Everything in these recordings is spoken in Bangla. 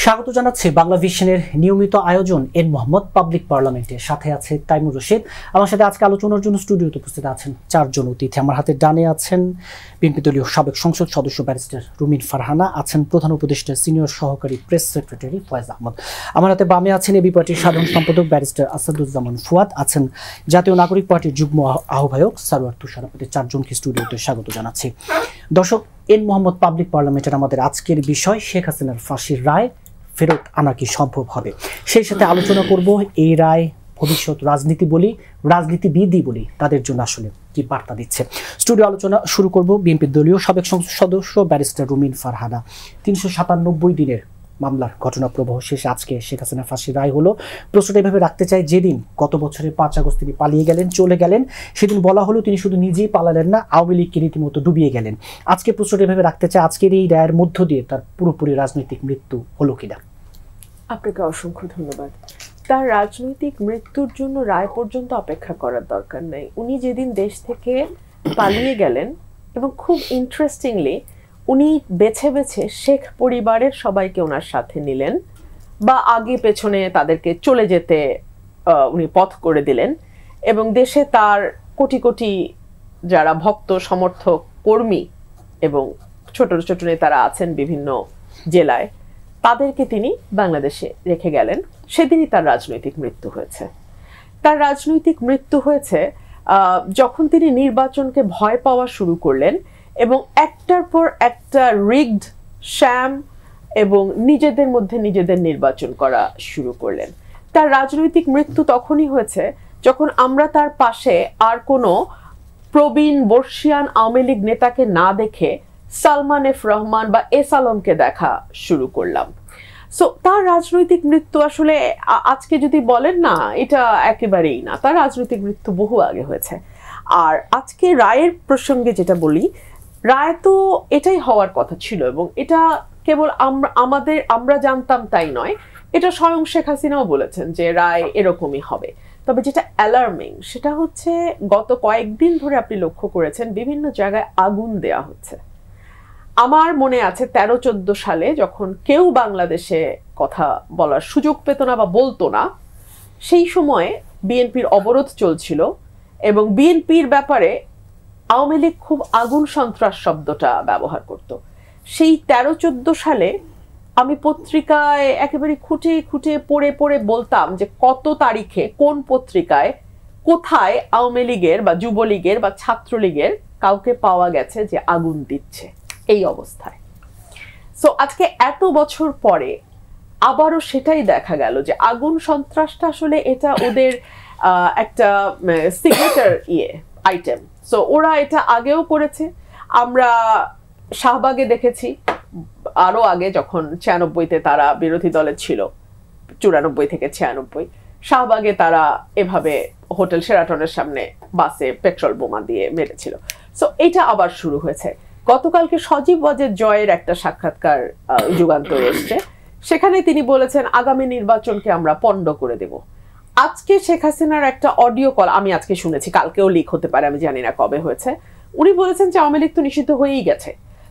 স্বাগত জানাচ্ছি বাংলা ভিশনের নিয়মিত আয়োজন এন মোহাম্মদ পাবলিক পার্লামেন্টের সাথে আছে তাইমুর রশিদ। আমার সাথে আজকে আলোচনার জন্য স্টুডিওতে উপস্থিত আছেন চারজন অতিথি। আমার হাতে ডানে আছেন বিএনপি দলীয় সাবেক সংসদ সদস্য ব্যারিস্টার রুমিন ফারহানা, আছেন প্রধান উপদেষ্টা সিনিয়র সহকারী প্রেস সেক্রেটারি ফয়েজ আহমদ। আমার হাতে বামে আছেন এবি পার্টির সাধারণ সম্পাদক ব্যারিস্টার আসাদুজ্জামান ফুয়াদ, আছেন জাতীয় নাগরিক পার্টির যুগ্ম আহ্বায়ক সারোয়ার তুষার। আপনাদের চারজনকে স্টুডিওতে স্বাগত জানাচ্ছি। দর্শক, এন মোহাম্মদ পাবলিক পার্লামেন্টের আমাদের আজকের বিষয় শেখ হাসিনার ফাঁসির রায় ফেরত আনা কি সম্ভব হবে, সেই সাথে আলোচনা করব এই রায় ভবিষ্যৎ রাজনীতি বলি, রাজনীতিবিদই বলি, তাদের জন্য আসলে কি বার্তা দিচ্ছে। স্টুডিও আলোচনা শুরু করব বিএনপির দলীয় সাবেক সংসদ সদস্য ব্যারিস্টার রুমিন ফারহানা। ৩৯৭ দিনের মামলার ঘটনা প্রবাহ শেষে আজকে শেখ হাসিনা ফাঁসির রায় হলো। প্রশ্নটা এভাবে রাখতে চাই, যেদিন গত বছরের ৫ আগস্ট তিনি পালিয়ে গেলেন, চলে গেলেন, সেদিন বলা হলো তিনি শুধু নিজেই পালালেন না, আওয়ামী লীগকে রীতিমতো ডুবিয়ে গেলেন। আজকে প্রশ্নটা এভাবে রাখতে চাই, আজকের এই রায়ের মধ্য দিয়ে তার পুরোপুরি রাজনৈতিক মৃত্যু হলো কিনা। আপনাকে অসংখ্য ধন্যবাদ। তার রাজনৈতিক মৃত্যুর জন্য রায় পর্যন্ত অপেক্ষা করার দরকার নেই। উনি যেদিন দেশ থেকে পালিয়ে গেলেন, এবং খুব ইন্টারেস্টিংলি উনি বেছে বেছে শেখ পরিবারের সবাইকে ওনার সাথে নিলেন, বা আগে পেছনে তাদেরকে চলে যেতে উনি পথ করে দিলেন, এবং দেশে তার কোটি কোটি যারা ভক্ত সমর্থক কর্মী এবং ছোট ছোট নেতারা আছেন বিভিন্ন জেলায়, তাদেরকে তিনি বাংলাদেশে রেখে গেলেন। সেদিনই তার রাজনৈতিক মৃত্যু হয়েছে। তার রাজনৈতিক মৃত্যু হয়েছে যখন তিনি নির্বাচনকে ভয় পাওয়া শুরু করলেন এবং একটার পর একটা রিগড, শ্যাম এবং নিজেদের মধ্যে নিজেদের নির্বাচন করা শুরু করলেন। তার রাজনৈতিক মৃত্যু তখনই হয়েছে যখন আমরা তার পাশে আর কোনো প্রবীণ বর্ষিয়ান আওয়ামী লীগ নেতাকে না দেখে সালমান এফ রহমান বা এস আলমকে দেখা শুরু করলাম। সো তার রাজনৈতিক মৃত্যু আসলে আজকে যদি বলেন না, এটা একেবারেই না। তার রাজনৈতিক মৃত্যু বহু আগে হয়েছে। আর আজকে রায়ের প্রসঙ্গে যেটা বলি, রায় তো এটাই হওয়ার কথা ছিল, এবং এটা কেবল আমরা জানতাম তাই নয়, এটা স্বয়ং শেখ হাসিনাও বলেছেন যে রায় এরকমই হবে। তবে যেটা অ্যালার্মিং সেটা হচ্ছে গত কয়েকদিন ধরে আপনি লক্ষ্য করেছেন বিভিন্ন জায়গায় আগুন দেয়া হচ্ছে। আমার মনে আছে 13-14 সালে যখন কেউ বাংলাদেশে কথা বলার সুযোগ পেত না বা বলতো না, সেই সময়ে বিএনপির অবরোধ চলছিল, এবং বিএনপির ব্যাপারে আওয়ামী লীগ খুব আগুন সন্ত্রাস শব্দটা ব্যবহার করত। সেই 13-14 সালে আমি পত্রিকায় একেবারে খুঁটে খুঁটে পড়ে পড়ে বলতাম যে কত তারিখে কোন পত্রিকায় কোথায় আওয়ামী লীগের বা যুবলীগের বা ছাত্রলীগের কাউকে পাওয়া গেছে যে আগুন দিচ্ছে এই অবস্থায়। সো আজকে এত বছর পরে আবারও সেটাই দেখা গেল যে আগুন সন্ত্রাসটা আসলে এটা ওদের একটা সিগনেচার আইটেম। সো ওরা এটা আগেও করেছে। আমরা শাহবাগে দেখেছি, আরো আগে যখন 96-তে তারা বিরোধী দলে ছিল, 94 থেকে 96, শাহবাগে তারা এভাবে হোটেল শেরাটনের সামনে বাসে পেট্রোল বোমা দিয়ে মেরেছিল। সো এটা আবার শুরু হয়েছে। গতকালকে সজীব ওয়াজেদ জয়ের একটা সাক্ষাৎকার যুগান্তরে এসছে, সেখানে তিনি বলেছেন আগামী নির্বাচনকে আমরা পণ্ড করে দেব। আজকে শেখ হাসিনার একটা অডিও কল আমি আজকে শুনেছি, কালকেও লিক হতে পারে, আমি জানি না কবে হয়েছে। উনি বলেছেন যে আওয়ামী লীগ তো নিষিদ্ধ হয়েই গেছে,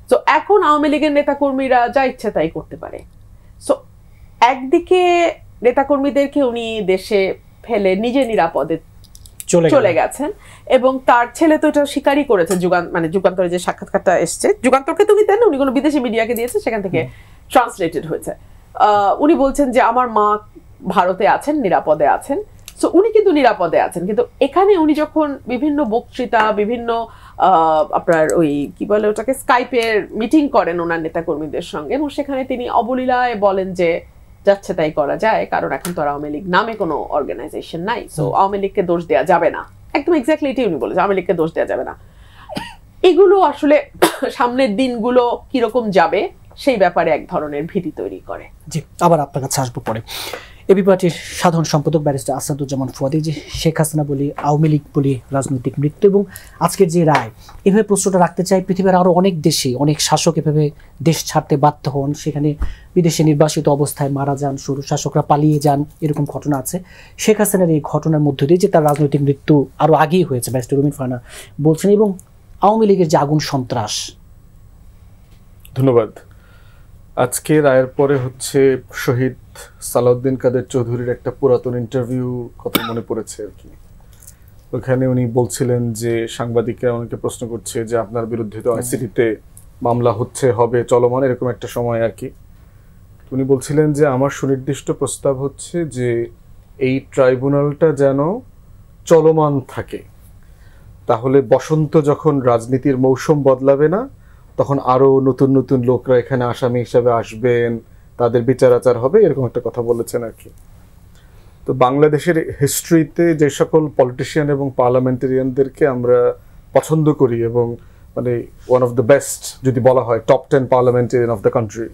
তো এখন আওয়ামী লীগের নেতাকর্মীরা যা ইচ্ছে তাই করতে পারে। সো একদিকে নেতাকর্মীদেরকে উনি দেশে ফেলে নিজে নিরাপদে চলে গেছেন, এবং তার ছেলে তো এটা স্বীকারই করেছে। যুগান্তরে যে সাক্ষাৎকারটা এসছে, যুগান্তরকে তো উনি দেন, উনি কোনো বিদেশি মিডিয়াকে দিয়েছে, সেখান থেকে ট্রান্সলেটেড হয়েছে। উনি বলছেন যে আমার মা ভারতে আছেন, নিরাপদে আছেন। সো উনি কিন্তু নিরাপদে আছেন, কিন্তু এখানে উনি যখন বিভিন্ন বক্তৃতা, বিভিন্ন আপনার ওই কি বলে ওটাকে, স্কাইপের মিটিং করেন ওনার নেতাকর্মীদের সঙ্গে, এবং সেখানে তিনি অবলীলায় বলেন যে যাচ্ছে তাই করা যায়, কারণ এখন তো আওয়ামী লীগ নামে কোনো অর্গানাইজেশন নাই, সো আওয়ামী লীগকে দোষ দেওয়া যাবে না। একদম এক্স্যাক্টলি এটাই উনি বলেছেন, আওয়ামী লীগকে দোষ দেওয়া যাবে না। এগুলো আসলে সামনের দিনগুলো কিরকম যাবে সেই ব্যাপারে এক ধরনের ভীতি তৈরি করে। জি, আবার আপনার কাছে আসবো পরে। এবি পার্টির সাধারণ সম্পাদক ব্যারিস্টার আসাদুজ্জামান ফুয়াদ, যে শেখ হাসিনা বলি, আওয়ামী লীগ বলি, রাজনৈতিক মৃত্যু এবং আজকের যে রায়, এভাবে প্রশ্নটা রাখতে চাই। পৃথিবীর আরও অনেক দেশে অনেক শাসক এভাবে দেশ ছাড়তে বাধ্য হন, সেখানে বিদেশে নির্বাসিত অবস্থায় মারা যান, সরু শাসকরা পালিয়ে যান, এরকম ঘটনা আছে। শেখ হাসিনার এই ঘটনার মধ্য দিয়ে যে তার রাজনৈতিক মৃত্যু আরও আগেই হয়েছে, ব্যারিস্টার রুমিন ফারহানা বলছেন, এবং আওয়ামী লীগের যে আগুন সন্ত্রাস। ধন্যবাদ। আজকে রায়ের পরে হচ্ছে শহীদ সালাউদ্দিন কাদের চৌধুরীর একটা পুরাতন ইন্টারভিউ কথা মনে পড়েছে আর কি। ওখানে উনি বলছিলেন যে সাংবাদিকরা অনেকে প্রশ্ন করছে যে আপনার বিরুদ্ধে তো আইসিটিতে মামলা হচ্ছে, হবে, চলমান, এরকম একটা সময় আর কি। উনি বলছিলেন যে আমার সুনির্দিষ্ট প্রস্তাব হচ্ছে যে এই ট্রাইব্যুনালটা যেন চলমান থাকে, তাহলে বসন্ত যখন রাজনীতির মৌসুম বদলাবে না তখন আরো নতুন নতুন লোকরা এখানে আসামি হিসাবে আসবেন, তাদের বিচার আচার হবে, এরকম একটা কথা বলেছেন আর কি। তো বাংলাদেশের হিস্ট্রিতে যে সকল পলিটিশিয়ান এবং পার্লামেন্টারিয়ানদেরকে আমরা পছন্দ করি এবং মানে ওয়ান অফ দ্য বেস্ট যদি বলা হয় top 10 parliamentarian of the country,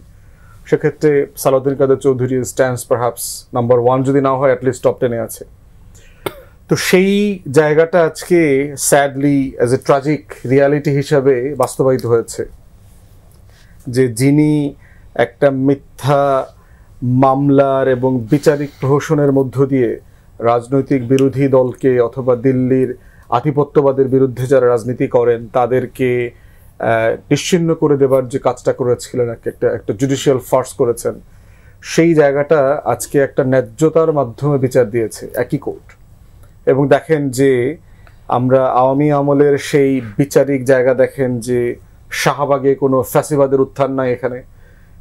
সেক্ষেত্রে সালাউদ্দিন কাদের চৌধুরী স্ট্যান্ডস পারহ্যাপস নাম্বার 1, যদি না হয় অ্যাটলিস্ট টপ 10-এ আছে। তো সেই জায়গাটা আজকে sadly as a tragic reality হিসাবে বাস্তবায়িত হয়েছে যে যিনি একটা মিথ্যা মামলার এবং বিচারিক প্রহসনের মধ্য দিয়ে রাজনৈতিক বিরোধী দলকে অথবা দিল্লির আধিপত্যবাদের বিরুদ্ধে যারা রাজনীতি করেন তাদেরকে নিশ্চিহ্ন করে দেবার যে কাজটা করেছিলেন, একটা জুডিশিয়াল ফার্স করেছেন, সেই জায়গাটা আজকে একটা ন্যায্যতার মাধ্যমে বিচার দিয়েছে একই কোর্ট। এবং দেখেন যে আমরা আওয়ামী আমলের সেই বিচারিক জায়গা দেখেন যে শাহবাগে কোনো ফ্যাসিবাদের উত্থান নাই, এখানে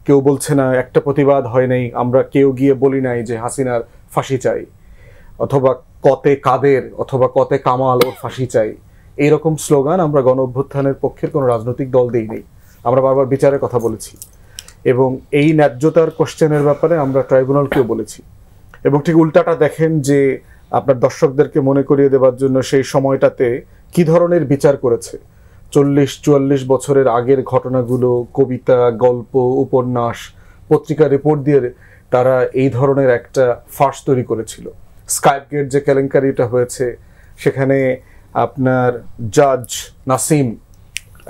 কেউ বলছে না একটা প্রতিবাদ হয় নাই, আমরা কেউ গিয়ে বলি নাই যে হাসিনার ফাঁসি চাই অথবা কতে কাদের অথবা কতে কামাল ওর ফাঁসি চাই, এইরকম স্লোগান আমরা গণ অভ্যুত্থানের পক্ষের কোনো রাজনৈতিক দল দেই নেই। আমরা বারবার বিচারের কথা বলেছি এবং এই ন্যায্যতার কোশ্চেনের ব্যাপারে আমরা ট্রাইব্যুনালকেও বলেছি। এবং ঠিক উল্টাটা দেখেন যে আপনার দর্শকদেরকে মনে করিয়ে দেওয়ার জন্য সেই সময়টাতে কি ধরনের বিচার করেছে, 40-44 বছরের আগের ঘটনাগুলো, কবিতা, গল্প, উপন্যাস, পত্রিকা রিপোর্ট দিয়ে তারা এই ধরনের একটা ফার্স তৈরি করেছিল। স্কাইপগেট যে কেলেঙ্কারিটা হয়েছে সেখানে আপনার জাজ নাসিম,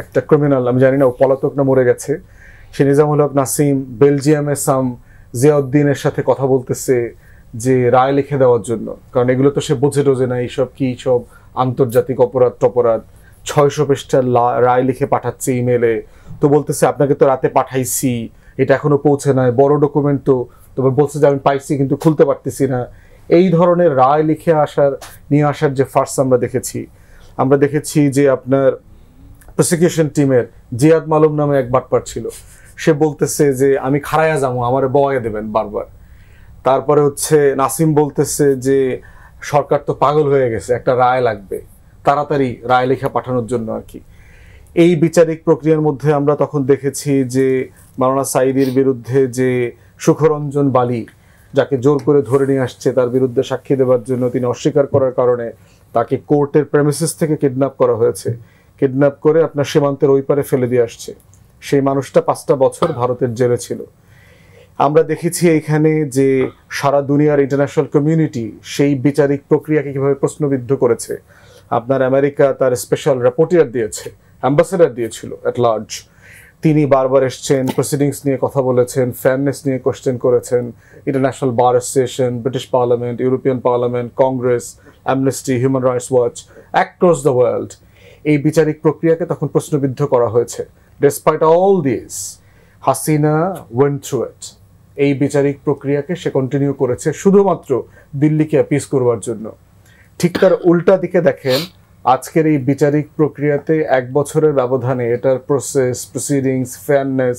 একটা ক্রিমিনাল, আমি জানি না ও পলাতক না মরে গেছে, সে নিজামুল হক নাসিম বেলজিয়ামে সাম জিয়াউদ্দিনের সাথে কথা বলতেছে যে রায় লিখে দেওয়ার জন্য, কারণ এগুলো তো সে বোঝে টোঝে না, এইসব কি সব আন্তর্জাতিক অপরাধ টপরাধ, 600 পৃষ্ঠার রায় লিখে পাঠাচ্ছে ইমেলে, তো বলতেছে আপনাকে তো রাতে পাঠাইছি, এটা এখনো পৌঁছে নাই, বড় ডকুমেন্ট তো, তবে বলছে যে আমি পাইছি কিন্তু খুলতে পারতেছি না। এই ধরনের রায় লিখে নিয়ে আসার যে ফার্স আমরা দেখেছি যে আপনার প্রসিকিউশন টিমের জিয়াদ মালুম নামে এক বাটপার ছিল, সে বলতেছে যে আমি খাড়াইয়া যাবো, আমার বয়া দেবেন বারবার। তারপরে হচ্ছে নাসিম বলতেছে যে সরকার তো পাগল হয়ে গেছে, একটা রায় লাগবে, তাড়াতাড়ি রায় লেখা পাঠানোর জন্য আর কি। এই বিচারিক প্রক্রিয়ার মধ্যে আমরা তখন দেখেছি যে মাওলানা সাঈদীর বিরুদ্ধে যে সুখরঞ্জন বালি, যাকে জোর করে ধরে নিয়ে আসছে তার বিরুদ্ধে সাক্ষী দেওয়ার জন্য, তিনি অস্বীকার করার কারণে তাকে কোর্টের প্রেমিসিস থেকে কিডন্যাপ করা হয়েছে, কিডন্যাপ করে আপনার সীমান্তের ওই পারে ফেলে দিয়ে আসছে। সেই মানুষটা 5টা বছর ভারতের জেলে ছিল। আমরা দেখেছি এইখানে যে সারা দুনিয়ার ইন্টারন্যাশনাল কমিউনিটি সেই বিচারিক প্রক্রিয়াকে কিভাবে প্রশ্নবিদ্ধ করেছে। আপনার আমেরিকা তার স্পেশাল রিপোর্টার দিয়েছে, অ্যাম্বাসেডর দিয়েছিল অ্যাট লার্জ, তিনি বারবার এসছেন, প্রসিডিংস নিয়ে কথা বলেছেন, ফেয়ারনেস নিয়ে কোশ্চেন করেছেন। International bar association, British parliament, European parliament, Congress, amnesty, human rights watch, across the world এই বিচারিক প্রক্রিয়াকে তখন প্রশ্নবিদ্ধ করা হয়েছে। Despite all this, Hasina went through it. এই বিচারিক প্রক্রিয়াকে সে কন্টিনিউ করেছে শুধুমাত্র দিল্লিকে অ্যাপিস করবার জন্য। ঠিক তার উল্টা দিকে দেখেন, আজকের এই বিচারিক প্রক্রিয়াতে 1 বছরের ব্যবধানে এটার প্রসেস, প্রসিডিংস, ফেয়ারনেস,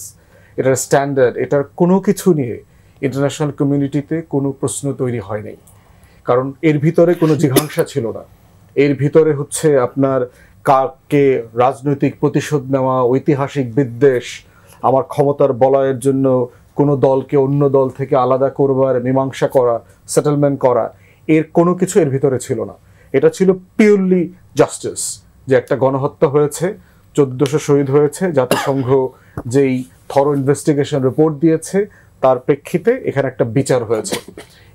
এটার স্ট্যান্ডার্ড, এটার কোনো কিছু নিয়ে ইন্টারন্যাশনাল কমিউনিটিতে কোনো প্রশ্ন তৈরি হয় নাই। কারণ এর ভিতরে কোনো জিঘাংসা ছিল না। এর ভিতরে হচ্ছে আপনার কাকে রাজনৈতিক প্রতিশোধ নেওয়া, ঐতিহাসিক বিদ্বেষ, আমার ক্ষমতার বলয়ের জন্য কোনো দলকে অন্য দল থেকে আলাদা করবার মীমাংসা করা, সেটেলমেন্ট করা, এর কোনো কিছু এর ভিতরে ছিল না। এটা ছিল পিওরলি জাস্টিস, যে একটা গণহত্যা হয়েছে, 1400 শহীদ হয়েছে, জাতিসংঘ যেই থরো ইনভেস্টিগেশন রিপোর্ট দিয়েছে তার প্রেক্ষিতে এখানে একটা বিচার হয়েছে।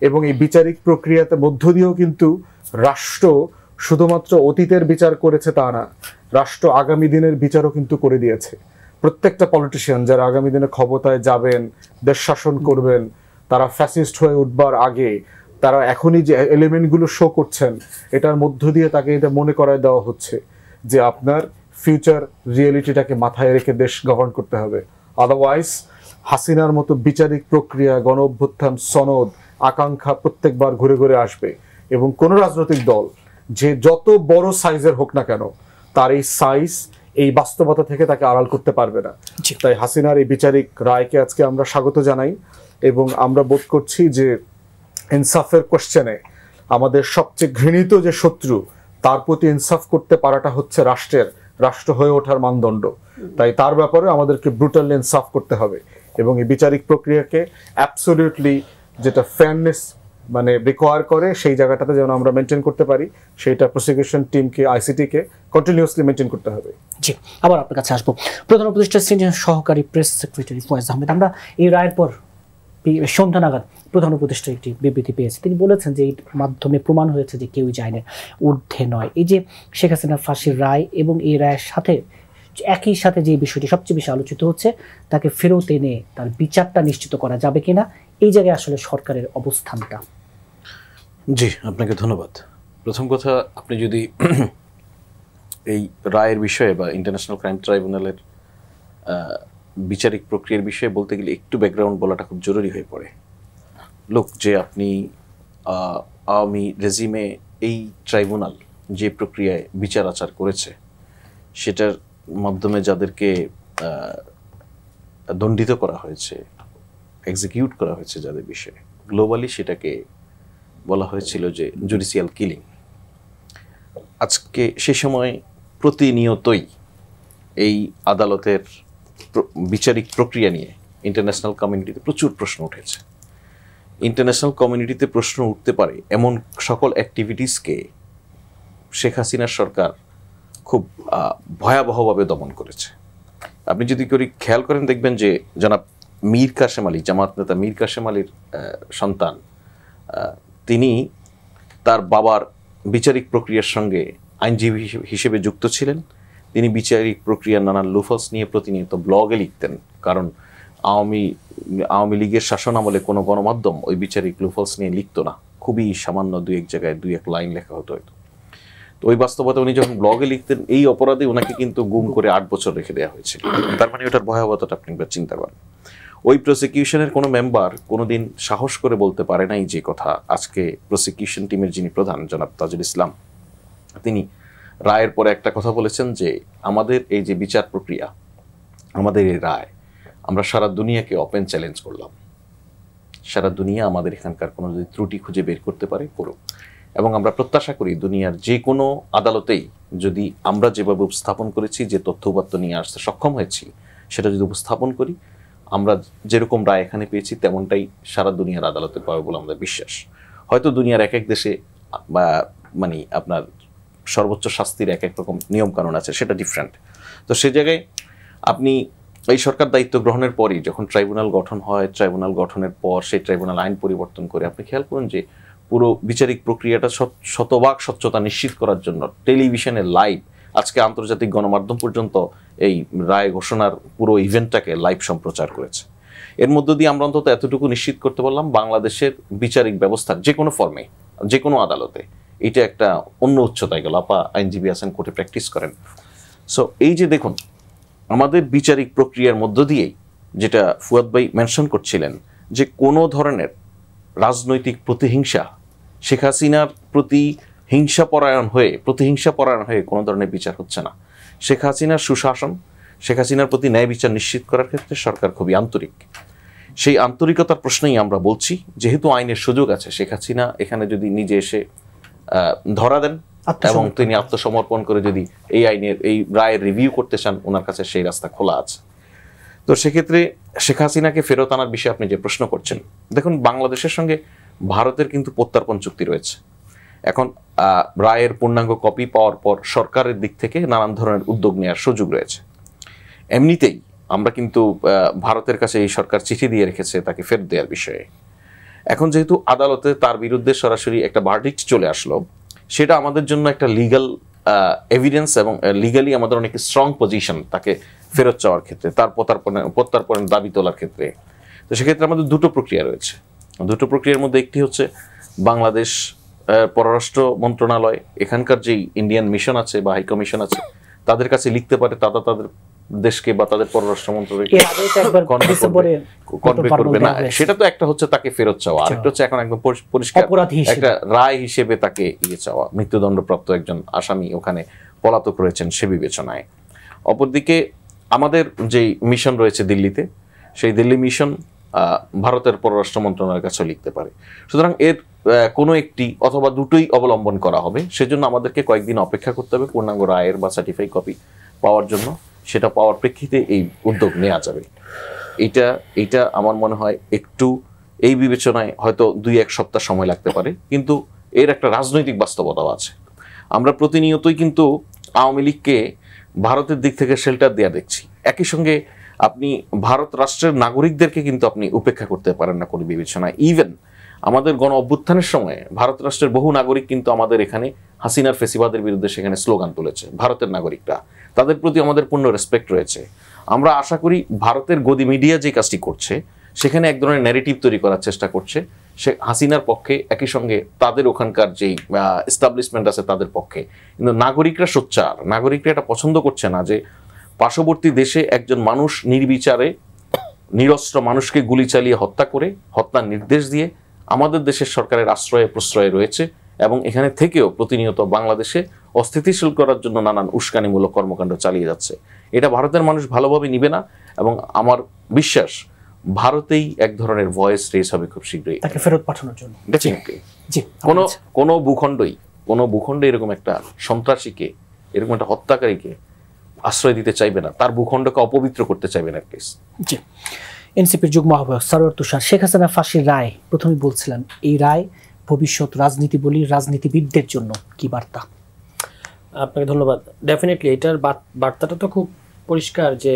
এবং এই বিচারিক প্রক্রিয়াতে মধ্য দিয়েও কিন্তু রাষ্ট্র শুধুমাত্র অতীতের বিচার করেছে তা না, রাষ্ট্র আগামী দিনের বিচারও কিন্তু করে দিয়েছে। প্রত্যেকটা পলিটিশিয়ান যারা আগামী দিনে ক্ষমতায় যাবেন, দেশ শাসন করবেন, তারা ফ্যাসিস্ট হয়ে উঠবার আগে তারা এখনই যে এলিমেন্টগুলো শো করছেন, এটার মধ্য দিয়ে তাকে এটা মনে করায় দেওয়া হচ্ছে যে আপনার ফিউচার রিয়েলিটিটাকে মাথায় রেখে দেশ গভর্ন করতে হবে। আদারওয়াইজ হাসিনার মতো বিচারিক প্রক্রিয়া, গণ অভ্যুত্থান, সনদ, আকাঙ্ক্ষা প্রত্যেকবার ঘুরে ঘুরে আসবে এবং কোনো রাজনৈতিক দল যে যত বড় সাইজের হোক না কেন তার এই সাইজ এই বাস্তবতা থেকে তাকে আড়াল করতে পারবে না। তাই হাসিনার এই বিচারিক রায়কে আজকে আমরা স্বাগত জানাই এবং আমরা বোধ করছি যে ইনসাফের কোশ্চেনে আমাদের সবচেয়ে ঘৃণিত যে শত্রু তার প্রতি ইনসাফ করতে পারাটা হচ্ছে রাষ্ট্র হয়ে ওঠার মানদণ্ড। তাই তার ব্যাপারে আমাদেরকে ব্রুটালি ইনসাফ করতে হবে এবং এই বিচারিক প্রক্রিয়াকে অ্যাবসলিউটলি যেটা ফেয়ারনেস মানে রিকোয়ার করে সেই জায়গাটাতে যেন আমরা মেনটেন করতে পারি, সেইটা প্রসিকিউশন টিমকে, আইসিটিকে কন্টিনিউয়াসলি মেনটেন করতে হবে। জি, আবার আপনার কাছে আসবো। প্রধান উপদেষ্টার সিনিয়র সহকারী প্রেস সেক্রেটারি ফয়েজ আহমেদ, আমরা এই রায়ের পর সন্ধ্যা নাগাদ প্রধান উপদেষ্টা একটি বিবৃতি পেয়েছে। তিনি বলেছেন যে এর মাধ্যমে প্রমাণ হয়েছে যে কেউই আইনের ঊর্ধ্বে নয়। এই যে শেখ হাসিনার ফাঁসির রায় এবং এই রায়ের সাথে একই সাথে যে বিষয়টি সবচেয়ে বেশি আলোচিত হচ্ছে, তাকে ফেরত এনে তার বিচারটা নিশ্চিত করা যাবে কিনা, এই জায়গায় আসলে সরকারের অবস্থানটা। জি, আপনাকে ধন্যবাদ। প্রথম কথা, আপনি যদি এই রায়ের বিষয়ে বা ইন্টারন্যাশনাল ক্রাইম ট্রাইব্যুনালের বিচারিক প্রক্রিয়ার বিষয়ে বলতে গেলে একটু ব্যাকগ্রাউন্ড বলাটা খুব জরুরি হয়ে পড়ে। লোক যে আপনি আওয়ামী রেজিমে এই ট্রাইব্যুনাল যে প্রক্রিয়ায় বিচার আচার করেছে সেটার মাধ্যমে যাদেরকে দণ্ডিত করা হয়েছে, এক্সিকিউট করা হয়েছে যাদের বিষয়ে, গ্লোবালি সেটাকে বলা হয়েছিল যে জুডিশিয়াল কিলিং। আজকে সে সময় প্রতিনিয়তই এই আদালতের বিচারিক প্রক্রিয়া নিয়ে ইন্টারন্যাশনাল কমিউনিটিতে প্রচুর প্রশ্ন উঠেছে। ইন্টারন্যাশনাল কমিউনিটিতে প্রশ্ন উঠতে পারে এমন সকল অ্যাক্টিভিটিসকে শেখ হাসিনার সরকার খুব ভয়াবহভাবে দমন করেছে। আপনি যদি খেয়াল করেন দেখবেন যে জনাব মীর কাসেম আলী, জামাত নেতা মীর কাসেম আলীর সন্তান, তিনি তার বাবার বিচারিক প্রক্রিয়ার সঙ্গে আইনজীবী হিসেবে যুক্ত ছিলেন। তিনি বিচারিক প্রক্রিয়ার নানান লুফলস নিয়ে প্রতিনিয়ত ব্লগে লিখতেন, কারণ আওয়ামী লীগের শাসন আমলে কোনো গণমাধ্যম ওই বিচারিক লুফলস নিয়ে লিখতো না, খুবই সামান্য দুই এক জায়গায় দুই এক লাইন লেখা হতো হয়তো। তো ওই বাস্তবতা উনি যখন ব্লগে লিখতেন, এই অপরাধে ওনাকে কিন্তু গুম করে 8 বছর রেখে দেওয়া হয়েছিল। তার মানে ওটার ভয়াবহতাটা আপনি একবার চিন্তা করেন। ওই প্রসিকিউশনের কোনো মেম্বার কোনোদিন সাহস করে বলতে পারে নাই যে কথা আজকে প্রসিকিউশন টিমের যিনি প্রধান জনাব তাজুল ইসলাম, তিনি রায়ের পরে একটা কথা বলেছেন যে আমাদের এই যে বিচার প্রক্রিয়া, আমাদের এই রায়, আমরা সারা দুনিয়াকে ওপেন চ্যালেঞ্জ করলাম। সারা দুনিয়া আমাদের এখানকার কোনো যদি ত্রুটি খুঁজে বের করতে পারে করুক, এবং আমরা প্রত্যাশা করি দুনিয়ার যে কোনো আদালতেই যদি আমরা যেভাবে উপস্থাপন করেছি, যে তথ্য উপাত্ত নিয়ে আসতে সক্ষম হয়েছি, সেটা যদি উপস্থাপন করি, আমরা যেরকম রায় এখানে পেয়েছি তেমনটাই সারা দুনিয়ার আদালতে পাবে বলে আমাদের বিশ্বাস। হয়তো দুনিয়ার এক এক দেশে বা মানে আপনার সর্বোচ্চ শাস্তির এক এক রকম নিয়মকানুন আছে, সেটা ডিফারেন্ট। তো সে জায়গায় আপনি এই সরকার দায়িত্ব গ্রহণের পরই যখন ট্রাইব্যুনাল গঠন হয়, ট্রাইব্যুনাল গঠনের পর সেই ট্রাইব্যুনাল আইন পরিবর্তন করে, আপনি খেয়াল করুন যে পুরো বিচারিক প্রক্রিয়াটা শতভাগ স্বচ্ছতা নিশ্চিত করার জন্য টেলিভিশনে লাইভ, আজকে আন্তর্জাতিক গণমাধ্যম পর্যন্ত এই রায় ঘোষণার পুরো ইভেন্টটাকে লাইভ সম্প্রচার করেছে। এর মধ্য দিয়ে আমরা অন্তত এতটুকু নিশ্চিত করতে পারলাম বাংলাদেশের বিচারিক ব্যবস্থার যে কোনো ফর্মে, যে কোনো আদালতে এটা একটা অন্য উচ্চতায় গেল। আপা আইনজীবী আছেন, কোর্টে প্র্যাকটিস করেন। সো এই যে দেখুন, আমাদের বিচারিক প্রক্রিয়ার মধ্য দিয়েই, যেটা ফুয়াদ ভাই মেনশন করছিলেন, যে কোনো ধরনের রাজনৈতিক প্রতিহিংসা, শেখ হাসিনার প্রতি প্রতিহিংসা পরায়ণ হয়ে কোনো ধরনের বিচার হচ্ছে না। শেখ হাসিনার সুশাসন, শেখ হাসিনার প্রতি ন্যায় বিচার নিশ্চিত করার ক্ষেত্রে সরকার খুবই আন্তরিক। সেই আন্তরিকতার প্রশ্নেই আমরা বলছি, যেহেতু আইনের সুযোগ আছে, শেখ হাসিনা এখানে যদি নিজে এসে ধরা দেন এবং তিনি আত্মসমর্পণ করে যদি এই রায়ের রিভিউ করতে চান, ওনার কাছে সেই রাস্তা খোলা আছে। তো সেক্ষেত্রে শেখ হাসিনাকে ফেরত আনার বিষয়ে আপনি যে প্রশ্ন করছেন, দেখুন বাংলাদেশের সঙ্গে ভারতের কিন্তু প্রত্যর্পণ চুক্তি রয়েছে। এখন রায়ের পূর্ণাঙ্গ কপি পাওয়ার পর সরকারের দিক থেকে নানান ধরনের উদ্যোগ নেওয়ার সুযোগ রয়েছে। এমনিতেই আমরা কিন্তু ভারতের কাছে এই সরকার চিঠি দিয়ে রেখেছে তাকে ফেরত দেওয়ার বিষয়ে। এখন যেহেতু আদালতে তার বিরুদ্ধে সরাসরি একটা ভার্ডিক্ট চলে আসলো, সেটা আমাদের জন্য একটা লিগ্যাল এভিডেন্স এবং লিগালি আমাদের অনেক স্ট্রং পজিশন তাকে ফেরত চাওয়ার ক্ষেত্রে, তার প্রত্যর্পণের দাবি তোলার ক্ষেত্রে। তো সেক্ষেত্রে আমাদের দুটো প্রক্রিয়া রয়েছে। দুটো প্রক্রিয়ার মধ্যে একটি হচ্ছে বাংলাদেশ পররাষ্ট্র মন্ত্রণালয়, এখানকার যেই ইন্ডিয়ান মিশন আছে বা হাই কমিশন আছে, তাদের কাছে লিখতে পারে, তাদের দেশকে বা তাদের পররাষ্ট্র মন্ত্রণালয়কে এর আগে তো একবার ডিসেম্বরে কনভে করবে না, সেটা তো একটা হচ্ছে তাকে ফেরত চাওয়া, আরেকটা হচ্ছে এখন একদম পরিষ্কার একটা রায় হিসেবে তাকে চাওয়া, মৃত্যুদণ্ডপ্রাপ্ত একজন আসামি ওখানে পলাতক রয়েছেন সে বিবেচনায়। অপরদিকে আমাদের যে মিশন রয়েছে দিল্লিতে, সেই দিল্লি মিশন ভারতের পররাষ্ট্র মন্ত্রণালয়ের কাছে লিখতে পারে। সুতরাং এর কোনো একটি অথবা দুটোই অবলম্বন করা হবে। সেজন্য আমাদেরকে কয়েকদিন অপেক্ষা করতে হবে পূর্ণাঙ্গ রায়ের বা সার্টিফাই কপি পাওয়ার জন্য। সেটা পাওয়ার প্রেক্ষিতে এই উদ্যোগ নেওয়া যাবে। এইটা আমার মনে হয় একটু এই বিবেচনায় হয়তো 2-1 সপ্তাহ সময় লাগতে পারে, কিন্তু এর একটা রাজনৈতিক বাস্তবতাও আছে। আমরা প্রতিনিয়তই কিন্তু আওয়ামী লীগকে ভারতের দিক থেকে শেল্টার দেয়া দেখছি। একই সঙ্গে আপনি ভারত রাষ্ট্রের নাগরিকদেরকে কিন্তু আপনি উপেক্ষা করতে পারেন না কোনো বিবেচনায়। ইভেন আমাদের গণ অভ্যুত্থানের সময় ভারত রাষ্ট্রের বহু নাগরিক কিন্তু আমাদের এখানে হাসিনার ফেসিবাদের বিরুদ্ধে সেখানে স্লোগান তুলেছে, ভারতের নাগরিকরা। তাদের প্রতি আমাদের পূর্ণ রেসপেক্ট রয়েছে। আমরা আশা করি ভারতের গদি মিডিয়া যে কাজটি করছে সেখানে এক ধরনের ন্যারেটিভ তৈরি করার চেষ্টা করছে সে হাসিনার পক্ষে, একই সঙ্গে তাদের ওখানকার যেই এস্টাবলিশমেন্ট আছে তাদের পক্ষে। কিন্তু নাগরিকরা সোচ্চার, নাগরিকরা এটা পছন্দ করছে না যে পার্শ্ববর্তী দেশে একজন মানুষ নির্বিচারে নিরস্ত্র মানুষকে গুলি চালিয়ে হত্যা করে, হত্যার নির্দেশ দিয়ে আমাদের দেশের সরকারের আশ্রয়ে প্রশ্রয়ে রয়েছে এবং এখানে থেকেও প্রতিনিয়ত বাংলাদেশে অস্থিতিশীল করার জন্য নানান উস্কানিমূলক কর্মকাণ্ড চালিয়ে যাচ্ছে। এটা ভারতের মানুষ ভালোভাবে নিবে না এবং আমার বিশ্বাস ভারতেই এক ধরনের ভয়েস রেজ হবে খুব শীঘ্রই তাকে ফেরত পাঠানোর জন্য। ডেফিনেটলি কোনো ভূখণ্ডে এরকম একটা সন্ত্রাসীকে, এরকম একটা হত্যাকারীকে আশ্রয় দিতে চাইবে না, তার ভূখণ্ডকে অপবিত্র করতে চাইবে না প্লিজ। জি, এনসিপির যুগ্ম আহ্বায়ক সরোয়ার তুষার, শেখ হাসিনা ফাঁসির রায় প্রথমে বলছিলেন, এই রায় ভবিষ্যৎ রাজনীতি বলি রাজনীতিবিদদের জন্য কি বার্তা? আপনাকে ধন্যবাদ। ডেফিনেটলি এটার বার্তাটা তো খুব পরিষ্কার যে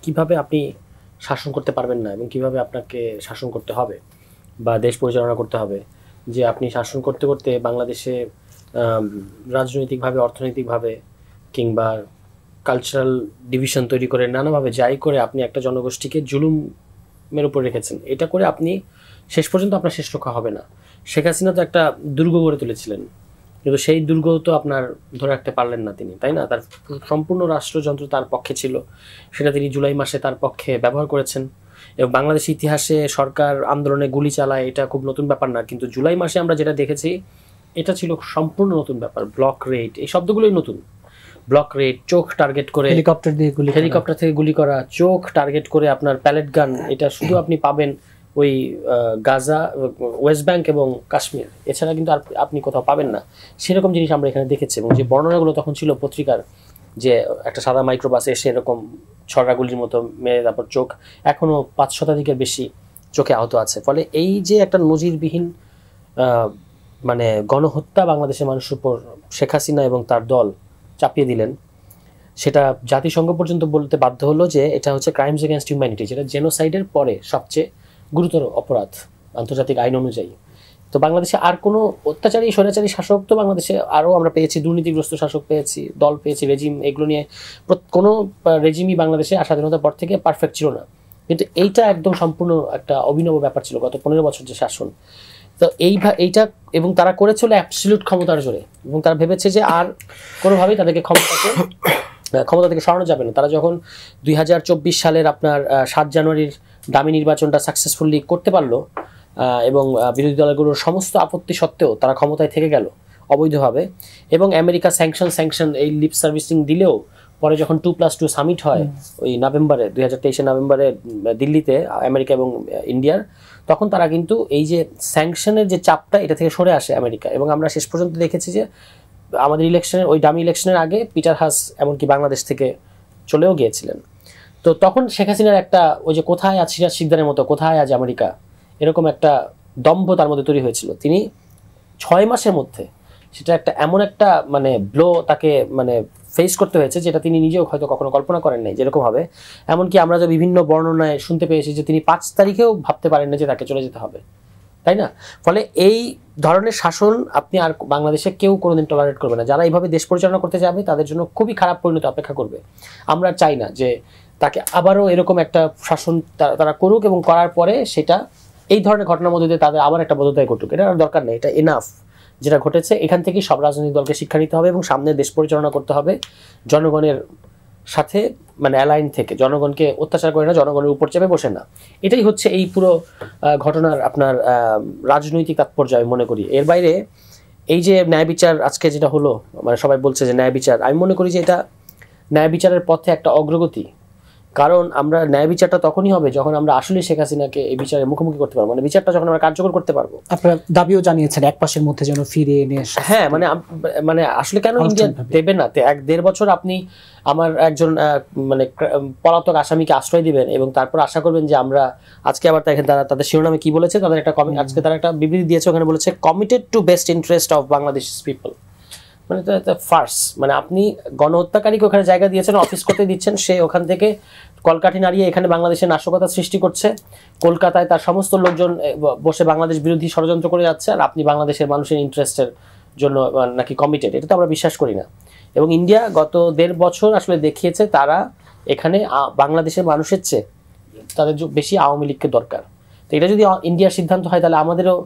কিভাবে আপনি শাসন করতে পারবেন না এবং কিভাবে আপনাকে শাসন করতে হবে বা দেশ পরিচালনা করতে হবে। যে আপনি শাসন করতে করতে বাংলাদেশে রাজনৈতিকভাবে, অর্থনৈতিকভাবে কিংবা কালচারাল ডিভিশন তৈরি করে নানাভাবে যাই করে আপনি একটা জনগোষ্ঠীকে জুলুমের উপর রেখেছেন। এটা করে আপনি শেষ পর্যন্ত আপনার শেষ রক্ষা হবে না। শেখ হাসিনা তো একটা দুর্গ গড়ে তুলেছিলেন, কিন্তু সেই দুর্গ তো আপনার ধরে রাখতে পারলেন না তিনি, তাই না? তার সম্পূর্ণ রাষ্ট্রযন্ত্র তার পক্ষে ছিল, সেটা তিনি জুলাই মাসে তার পক্ষে ব্যবহার করেছেন। এবং বাংলাদেশের ইতিহাসে সরকার আন্দোলনে গুলি চালায়, এটা খুব নতুন ব্যাপার না, কিন্তু জুলাই মাসে আমরা যেটা দেখেছি এটা ছিল সম্পূর্ণ নতুন ব্যাপার। ব্লক রেড, এই শব্দগুলোই নতুন। ব্লক রেড, চোখ টার্গেট করে হেলিকপ্টার থেকে গুলি করা, চোখ টার্গেট করে আপনার প্যালেট গান, এটা শুধু আপনি পাবেন ওই গাজা, ওয়েস্ট ব্যাংক এবং কাশ্মীর, এছাড়া কিন্তু আর আপনি কোথাও পাবেন না। সেরকম জিনিস আমরা এখানে দেখেছি। এবং যে বর্ণনাগুলো তখন ছিল পত্রিকার, যে একটা সাদা মাইক্রোবাসে এসে এরকম ছড়াগুলির মতো মেরে তারপর চোখ, এখনও 5 শতাধিকের বেশি চোখে আহত আছে। ফলে এই যে একটা নজিরবিহীন মানে গণহত্যা বাংলাদেশের মানুষের উপর শেখ হাসিনা এবং তার দল চাপিয়ে দিলেন, সেটা জাতিসংঘ পর্যন্ত বলতে বাধ্য হলো যে এটা হচ্ছে ক্রাইমস এগেনস্ট হিউম্যানিটি, যেটা জেনোসাইডের পরে সবচেয়ে গুরুতর অপরাধ আন্তর্জাতিক আইন অনুযায়ী। তো বাংলাদেশে আর কোনো অত্যাচারী স্বৈরাচারী শাসক তো বাংলাদেশে আরও আমরা পেয়েছি, দুর্নীতিগ্রস্ত শাসক পেয়েছি, দল পেয়েছি, রেজিম, এগুলো নিয়ে কোনো রেজিমই বাংলাদেশে স্বাধীনতার পর থেকে পারফেক্ট ছিল না। কিন্তু এইটা একদম সম্পূর্ণ একটা অভিনব ব্যাপার ছিল গত 15 বছর যে শাসন। তো এইটা এবং তারা করেছিল অ্যাবসলিউট ক্ষমতার জোরে, এবং তারা ভেবেছে যে আর কোনোভাবেই তাদেরকে ক্ষমতা থেকে সরানো যাবে না। তারা যখন 2024 সালের আপনার 7 জানুয়ারির দামি নির্বাচনটা সাকসেসফুলি করতে পারলো এবং বিরোধী দলগুলোর সমস্ত আপত্তি সত্ত্বেও তারা ক্ষমতায় থেকে গেল অবৈধভাবে, এবং আমেরিকা স্যাংশন এই লিপ সার্ভিসিং দিলেও পরে যখন 2+2 সামিট হয় ওই নভেম্বরে, 2023 নভেম্বরে দিল্লিতে আমেরিকা এবং ইন্ডিয়ার, তখন তারা কিন্তু এই যে স্যাংশনের যে চাপটা এটা থেকে সরে আসে আমেরিকা। এবং আমরা শেষ পর্যন্ত দেখেছি যে আমাদের ইলেকশনের, ওই ডামি ইলেকশনের আগে পিটার হাস এমনকি বাংলাদেশ থেকে চলেও গিয়েছিলেন। তো তখন শেখ হাসিনার একটা ওই যে কোথায় আজ সিরাজ শিকদারের মতো কোথায় আজ আমেরিকা, এরকম একটা দম্ভ তার মধ্যে তৈরি হয়েছিল। তিনি 6 মাসের মধ্যে সেটা একটা এমন একটা মানে ব্লো তাকে মানে ফেস করতে হয়েছে যেটা তিনি নিজেও হয়তো কখনো কল্পনা করেন নাই যেরকম হবে। এমনকি আমরা যে বিভিন্ন বর্ণনায় শুনতে পেয়েছি যে তিনি 5 তারিখেও ভাবতে পারেন না যে তাকে চলে যেতে হবে, তাই না? ফলে এই ধরনের শাসন আপনি আর বাংলাদেশে কেউ কোনোদিন টলারেট করবে না। যারা এইভাবে দেশ পরিচালনা করতে যাবে তাদের জন্য খুবই খারাপ পরিণতি অপেক্ষা করবে। আমরা চাই না যে তাকে আবারও এরকম একটা শাসন তারা করুক, এবং করার পরে সেটা এই ধরনের ঘটনার মধ্যে দিয়ে তাদের আবার একটা বোধোদয় ঘটুক। এটা আর দরকার নেই, এটা এনাফ যেটা ঘটেছে। এখান থেকেই সব রাজনৈতিক দলকে শিক্ষা নিতে হবে এবং সামনে দেশ পরিচালনা করতে হবে জনগণের সাথে মানে অ্যালাইন থেকে, জনগণকে অত্যাচার করে না, জনগণের উপর চেপে বসে না। এটাই হচ্ছে এই পুরো ঘটনার আপনার রাজনৈতিক তাৎপর্য আমি মনে করি। এর বাইরে এই যে ন্যায় বিচার আজকে যেটা হলো, মানে সবাই বলছে যে ন্যায় বিচার, আমি মনে করি যে এটা ন্যায় বিচারের পথে একটা অগ্রগতি। কারণ আমরা ন্যায় বিচারটা তখনই হবে যখন আমরা আসলে শেখ হাসিনাকে এই বিচারের মুখোমুখি করতে পারবো, মানে বিচারটা যখন আমরা কার্যকর করতে পারবো। আপনারা দাবিও জানিয়েছেন এক মাসের মধ্যে যেন ফিরে এনে। হ্যাঁ, মানে আসলে কেন ইন্ডিয়া দেবে না? 1-1.5 বছর আপনি আমার একজন মানে পলাতক আসামিকে আশ্রয় দিবেন এবং তারপর আশা করবেন যে আমরা আজকে আবার তাদের শিরোনামে কি বলেছে, তাদের একটা আজকে তারা একটা বিবৃতি দিয়েছে, ওখানে বলেছে committed to best interest of Bangladesh people. মানে ফার্স, মানে আপনি গণহত্যাকারীকে ওখানে জায়গা দিয়েছেন, অফিস করতে দিচ্ছেন, সে ওখান থেকে কলকাঠি নাড়িয়ে এখানে বাংলাদেশের নাশকতা সৃষ্টি করছে, কলকাতায় তার সমস্ত লোকজন বসে বাংলাদেশ বিরোধী ষড়যন্ত্র করে যাচ্ছে, আর আপনি বাংলাদেশের মানুষের ইন্টারেস্টের জন্য নাকি কমিটেড। এটা তো আমরা বিশ্বাস করি না। এবং ইন্ডিয়া গত 1.5 বছর আসলে দেখিয়েছে তারা এখানে বাংলাদেশের মানুষের চেয়ে তাদের বেশি আওয়ামী লীগকে দরকার। তো এটা যদি ইন্ডিয়ার সিদ্ধান্ত হয় তাহলে আমাদেরও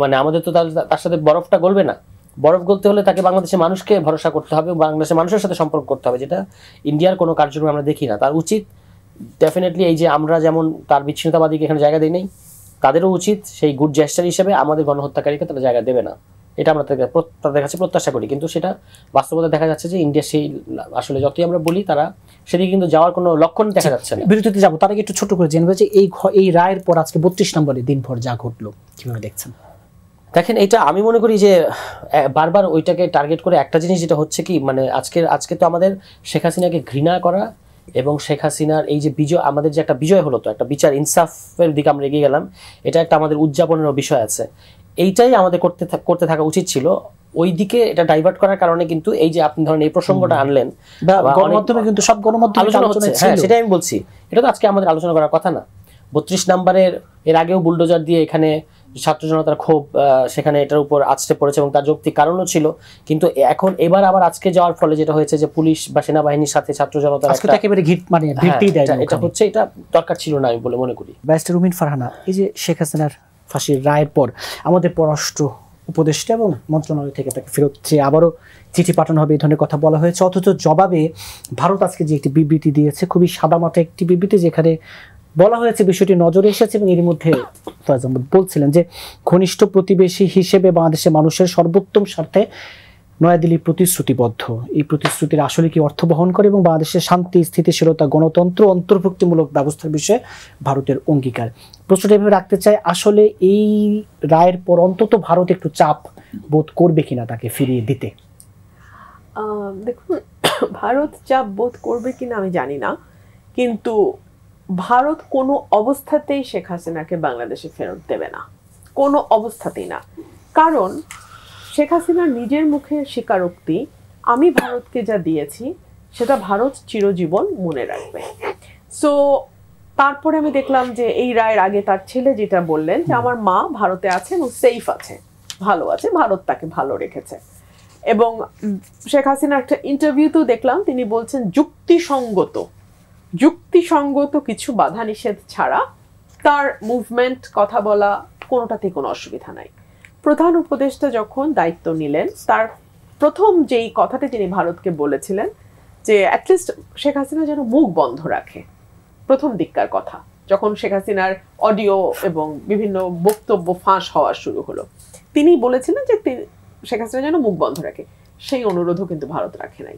মানে আমাদের তো তার সাথে বরফটা গলবে না। বরফ গলতে হলে তাকে বাংলাদেশের মানুষকে ভরসা করতে হবে, বাংলাদেশের মানুষের সাথে সম্পর্ক করতে হবে, যেটা ইন্ডিয়ার কোনো কার্যক্রম আমরা দেখি না। তার উচিত ডেফিনেটলি এই যে আমরা যেমন তার বিচ্ছিন্নতাবাদীকে এখানে জায়গা দিই নাই, তাদেরও উচিত সেই গুড জেস্টার হিসেবে আমাদের গণহত্যাকারীকে তারা জায়গা দেবে না, এটা আমরা তাদের কাছে প্রত্যাশা করি। কিন্তু সেটা বাস্তবতা দেখা যাচ্ছে যে ইন্ডিয়া সেই আসলে যতই আমরা বলি তারা সেদিকে কিন্তু যাওয়ার কোনো লক্ষণ দেখা যাচ্ছে না। বিরতিতে যাবো, তার আগে একটু ছোট করে জেনে যে এই রায়ের পর আজকে 32 নম্বরে দিনভর যা ঘটলো কিভাবে দেখছেন? দেখেন, এটা আমি মনে করি যে বারবার ওইটাকে টার্গেট করে একটা জিনিস যেটা হচ্ছে কি, মানে আজকে তো আমাদের শেখ হাসিনাকে ঘৃণা করা এবং শেখ হাসিনার এই যে বিজয়, আমাদের যে একটা বিজয় হলো, তো একটা বিচার ইনসাফের দিকে আমরা এগিয়ে গেলাম, এটা একটা আমাদের উদযাপনেরও বিষয় আছে। এইটাই আমাদের করতে থাকা উচিত ছিল। ওই দিকে এটা ডাইভার্ট করার কারণে কিন্তু এই যে আপনি ধরেন এই প্রসঙ্গটা আনলেন, গণমাধ্যমে কিন্তু সব গণমাধ্যমে আলোচনা হচ্ছে, হ্যাঁ সেটাই আমি বলছি, এটা তো আজকে আমাদের আলোচনা করার কথা না। 32 নম্বরের এর আগেও বুলডোজার দিয়ে এখানে ছাত্র জনতার ক্ষোভ সেখানে এটার উপর আছড়ে পড়েছে এবং তার যৌক্তিক কারণও ছিল। কিন্তু এবার আবার আজকে যাওয়ার ফলে যেটা হয়েছে যে পুলিশ বা সেনাবাহিনীর সাথে ছাত্র জনতার এটা হচ্ছে, এটা দরকার ছিল না আমি বলে মনে করি। ব্যারিস্টার রুমিন ফারহানা, এই যে শেখ হাসিনার ফাঁসির রায়ের পর আমাদের পররাষ্ট্র উপদেষ্টা এবং মন্ত্রণালয় থেকে তাকে ফেরত চেয়ে আবারও চিঠি পাঠানো হবে, এই ধরনের কথা বলা হয়েছে। অথচ জবাবে ভারত আজকে যে একটি বিবৃতি দিয়েছে, খুবই সাদামাটা একটি বিবৃতি, যেখানে বলা হয়েছে বিষয়টি নজরে এসেছে এবং এর মধ্যে ফয়েজ আহমদ বলছিলেন যে ঘনিষ্ঠ প্রতিবেশী হিসেবে বাংলাদেশের মানুষের সর্বোত্তম স্বার্থে নয়াদিল্লি প্রতিশ্রুতিবদ্ধ। এই প্রতিশ্রুতির আসলে কি অর্থ বহন করে এবং বাংলাদেশের শান্তি, স্থিতিশীলতা, গণতন্ত্র, অন্তর্ভুক্তিমূলক ব্যবস্থার বিষয়ে ভারতের অঙ্গীকার। প্রশ্নটা এভাবে রাখতে চাই, আসলে এই রায়ের পর অন্তত ভারত একটু চাপ বোধ করবে কিনা তাকে ফিরিয়ে দিতে? দেখুন, ভারত চাপ বোধ করবে কিনা আমি জানি না, কিন্তু ভারত কোনো অবস্থাতেই শেখ হাসিনাকে বাংলাদেশে ফেরত দেবে না, কোনো অবস্থাতেই না। কারণ শেখ হাসিনার নিজের মুখে স্বীকারোক্তি, আমি ভারতকে যা দিয়েছি সেটা ভারত চিরজীবন মনে রাখবে। সো তারপরে আমি দেখলাম যে এই রায়ের আগে তার ছেলে যেটা বললেন যে আমার মা ভারতে আছে এবং সেফ আছে, ভালো আছে, ভারত তাকে ভালো রেখেছে। এবং শেখ হাসিনার একটা ইন্টারভিউতেও দেখলাম তিনি বলছেন যুক্তিসঙ্গত কিছু বাধা নিষেধ ছাড়া তার মুভমেন্ট, কথা বলা, কোনোটাতেই কোনো অসুবিধা নাই। প্রধান উপদেষ্টা যখন দায়িত্ব নিলেন, তার প্রথম যেই কথাটি তিনি ভারতকে বলেছিলেন যে অ্যাটলিস্ট শেখ হাসিনা যেন মুখ বন্ধ রাখে। প্রথম দিককার কথা, যখন শেখ হাসিনার অডিও এবং বিভিন্ন বক্তব্য ফাঁস হওয়া শুরু হলো, তিনি বলেছিলেন যে শেখ হাসিনা যেন মুখ বন্ধ রাখে। সেই অনুরোধও কিন্তু ভারত রাখে নাই।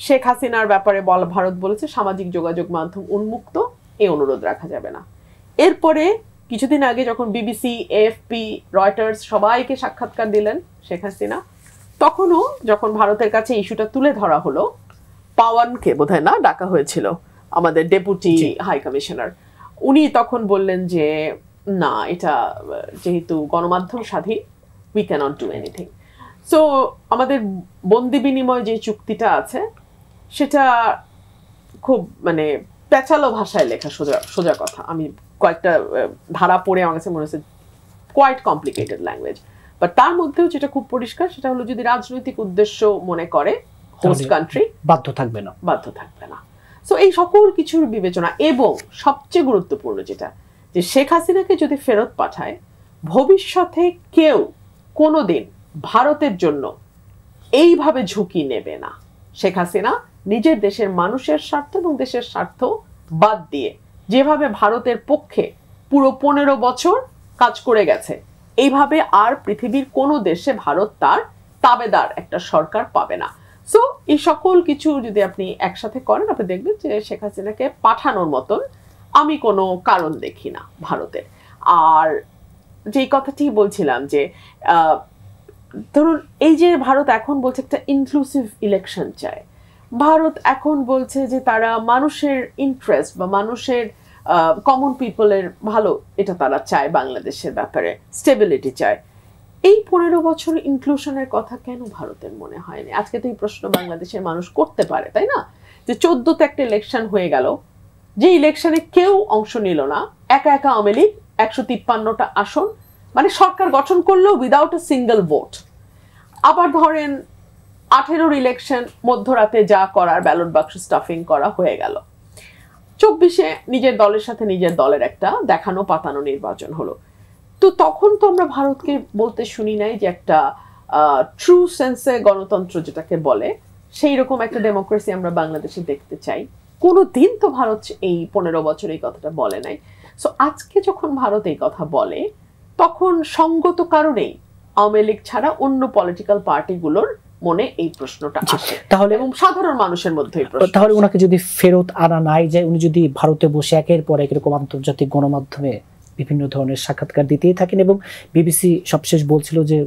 শেখ হাসিনার ব্যাপারে ভারত বলেছে সামাজিক যোগাযোগ মাধ্যম উন্মুক্ত, এই অনুরোধ রাখা যাবে না। এরপরে কিছুদিন আগে যখন বিবিসি, এএফপি, রয়টার্স সবাইকে সাক্ষাৎকার দিলেন শেখ হাসিনা, তখনও যখন ভারতের কাছে ইস্যুটা তুলে ধরা হলো, পাওয়ানকে বোধহয় না ডাকা হয়েছিল, আমাদের ডেপুটি হাই কমিশনার, উনি তখন বললেন যে না, এটা যেহেতু গণমাধ্যম স্বাধীন, we cannot do anything. So আমাদের বন্দি বিনিময় যে চুক্তিটা আছে সেটা খুব মানে প্যাচালো ভাষায় লেখা, সোজা কথা। আমি কয়েকটা ধারা পড়ে আমার কাছে মনে হচ্ছে কোয়াইট কমপ্লিকেটেড ল্যাঙ্গুয়েজ, বাট তার মধ্যেও যেটা খুব পরিষ্কার সেটা হলো যদি রাজনৈতিক উদ্দেশ্য মনে করে হোস্ট কান্ট্রি বাধ্য থাকবে না। সো এই সকল কিছুর বিবেচনা, এবং সবচেয়ে গুরুত্বপূর্ণ যেটা, যে শেখ হাসিনাকে যদি ফেরত পাঠায়, ভবিষ্যতে কেউ কোনোদিন ভারতের জন্য এইভাবে ঝুঁকি নেবে না। শেখ হাসিনা নিজের দেশের মানুষের স্বার্থ এবং দেশের স্বার্থ বাদ দিয়ে যেভাবে ভারতের পক্ষে পুরো 15 বছর কাজ করে গেছে, এইভাবে আর পৃথিবীর কোনো দেশে ভারত তার তাবেদার একটা সরকার পাবে না। সো এই সকল কিছু যদি আপনি একসাথে করেন, আপনি দেখবেন যে শেখ হাসিনাকে পাঠানোর মতন আমি কোনো কারণ দেখি না ভারতের। আর যেই কথাটি বলছিলাম যে ধরুন এই যে ভারত এখন বলছে একটা ইনক্লুসিভ ইলেকশন চায়, ভারত এখন বলছে যে তারা মানুষের ইন্টারেস্ট বা মানুষের কমন পিপলের ভালো এটা তারা চায়, বাংলাদেশের ব্যাপারে স্টেবিলিটি চায়। এই 15 বছর ইনক্লুশনের কথা কেন ভারতের মনে হয়নি? আজকে তো এই প্রশ্ন বাংলাদেশের মানুষ করতে পারে, তাই না? যে 14তে একটা ইলেকশন হয়ে গেল, যে ইলেকশনে কেউ অংশ নিল না, একা একা আওয়ামী লীগ 153টা আসন মানে সরকার গঠন করলো উইদাউট আ সিঙ্গেল ভোট। আবার ধরেন 18 ইলেকশন মধ্যরাতে যা করার ব্যালট বাক্স স্টাফিং করা হয়ে গেল, 24-এ নিজের দলের সাথে নিজের দলের একটা দেখানো পাতানো নির্বাচন হলো। তো তখন তো আমরা ভারতকে বলতে শুনি নাই যে একটা ট্রু সেন্সে গণতন্ত্র যেটাকে বলে সেই রকম একটা ডেমোক্রেসি আমরা বাংলাদেশে দেখতে চাই। কোনো দিন তো ভারত এই 15 বছর এই কথাটা বলে নাই। সো আজকে যখন ভারত এই কথা বলে তখন সঙ্গত কারণেই আওয়ামী লীগ ছাড়া অন্য পলিটিক্যাল পার্টিগুলোর মনে এই প্রশ্নটা আসে, তাহলে এবং সাধারণ মানুষের মধ্যে এই প্রশ্ন। তাহলে ওনাকে যদি ফেরত আনা নাই যায়, উনি যদি ভারতে বসে একের পর এক এরকম আন্তর্জাতিক গণমাধ্যমে বিভিন্ন ধরনের সাক্ষাৎকার দিতেই থাকেন, এবং বিবিসি সবশেষ বলছিল যে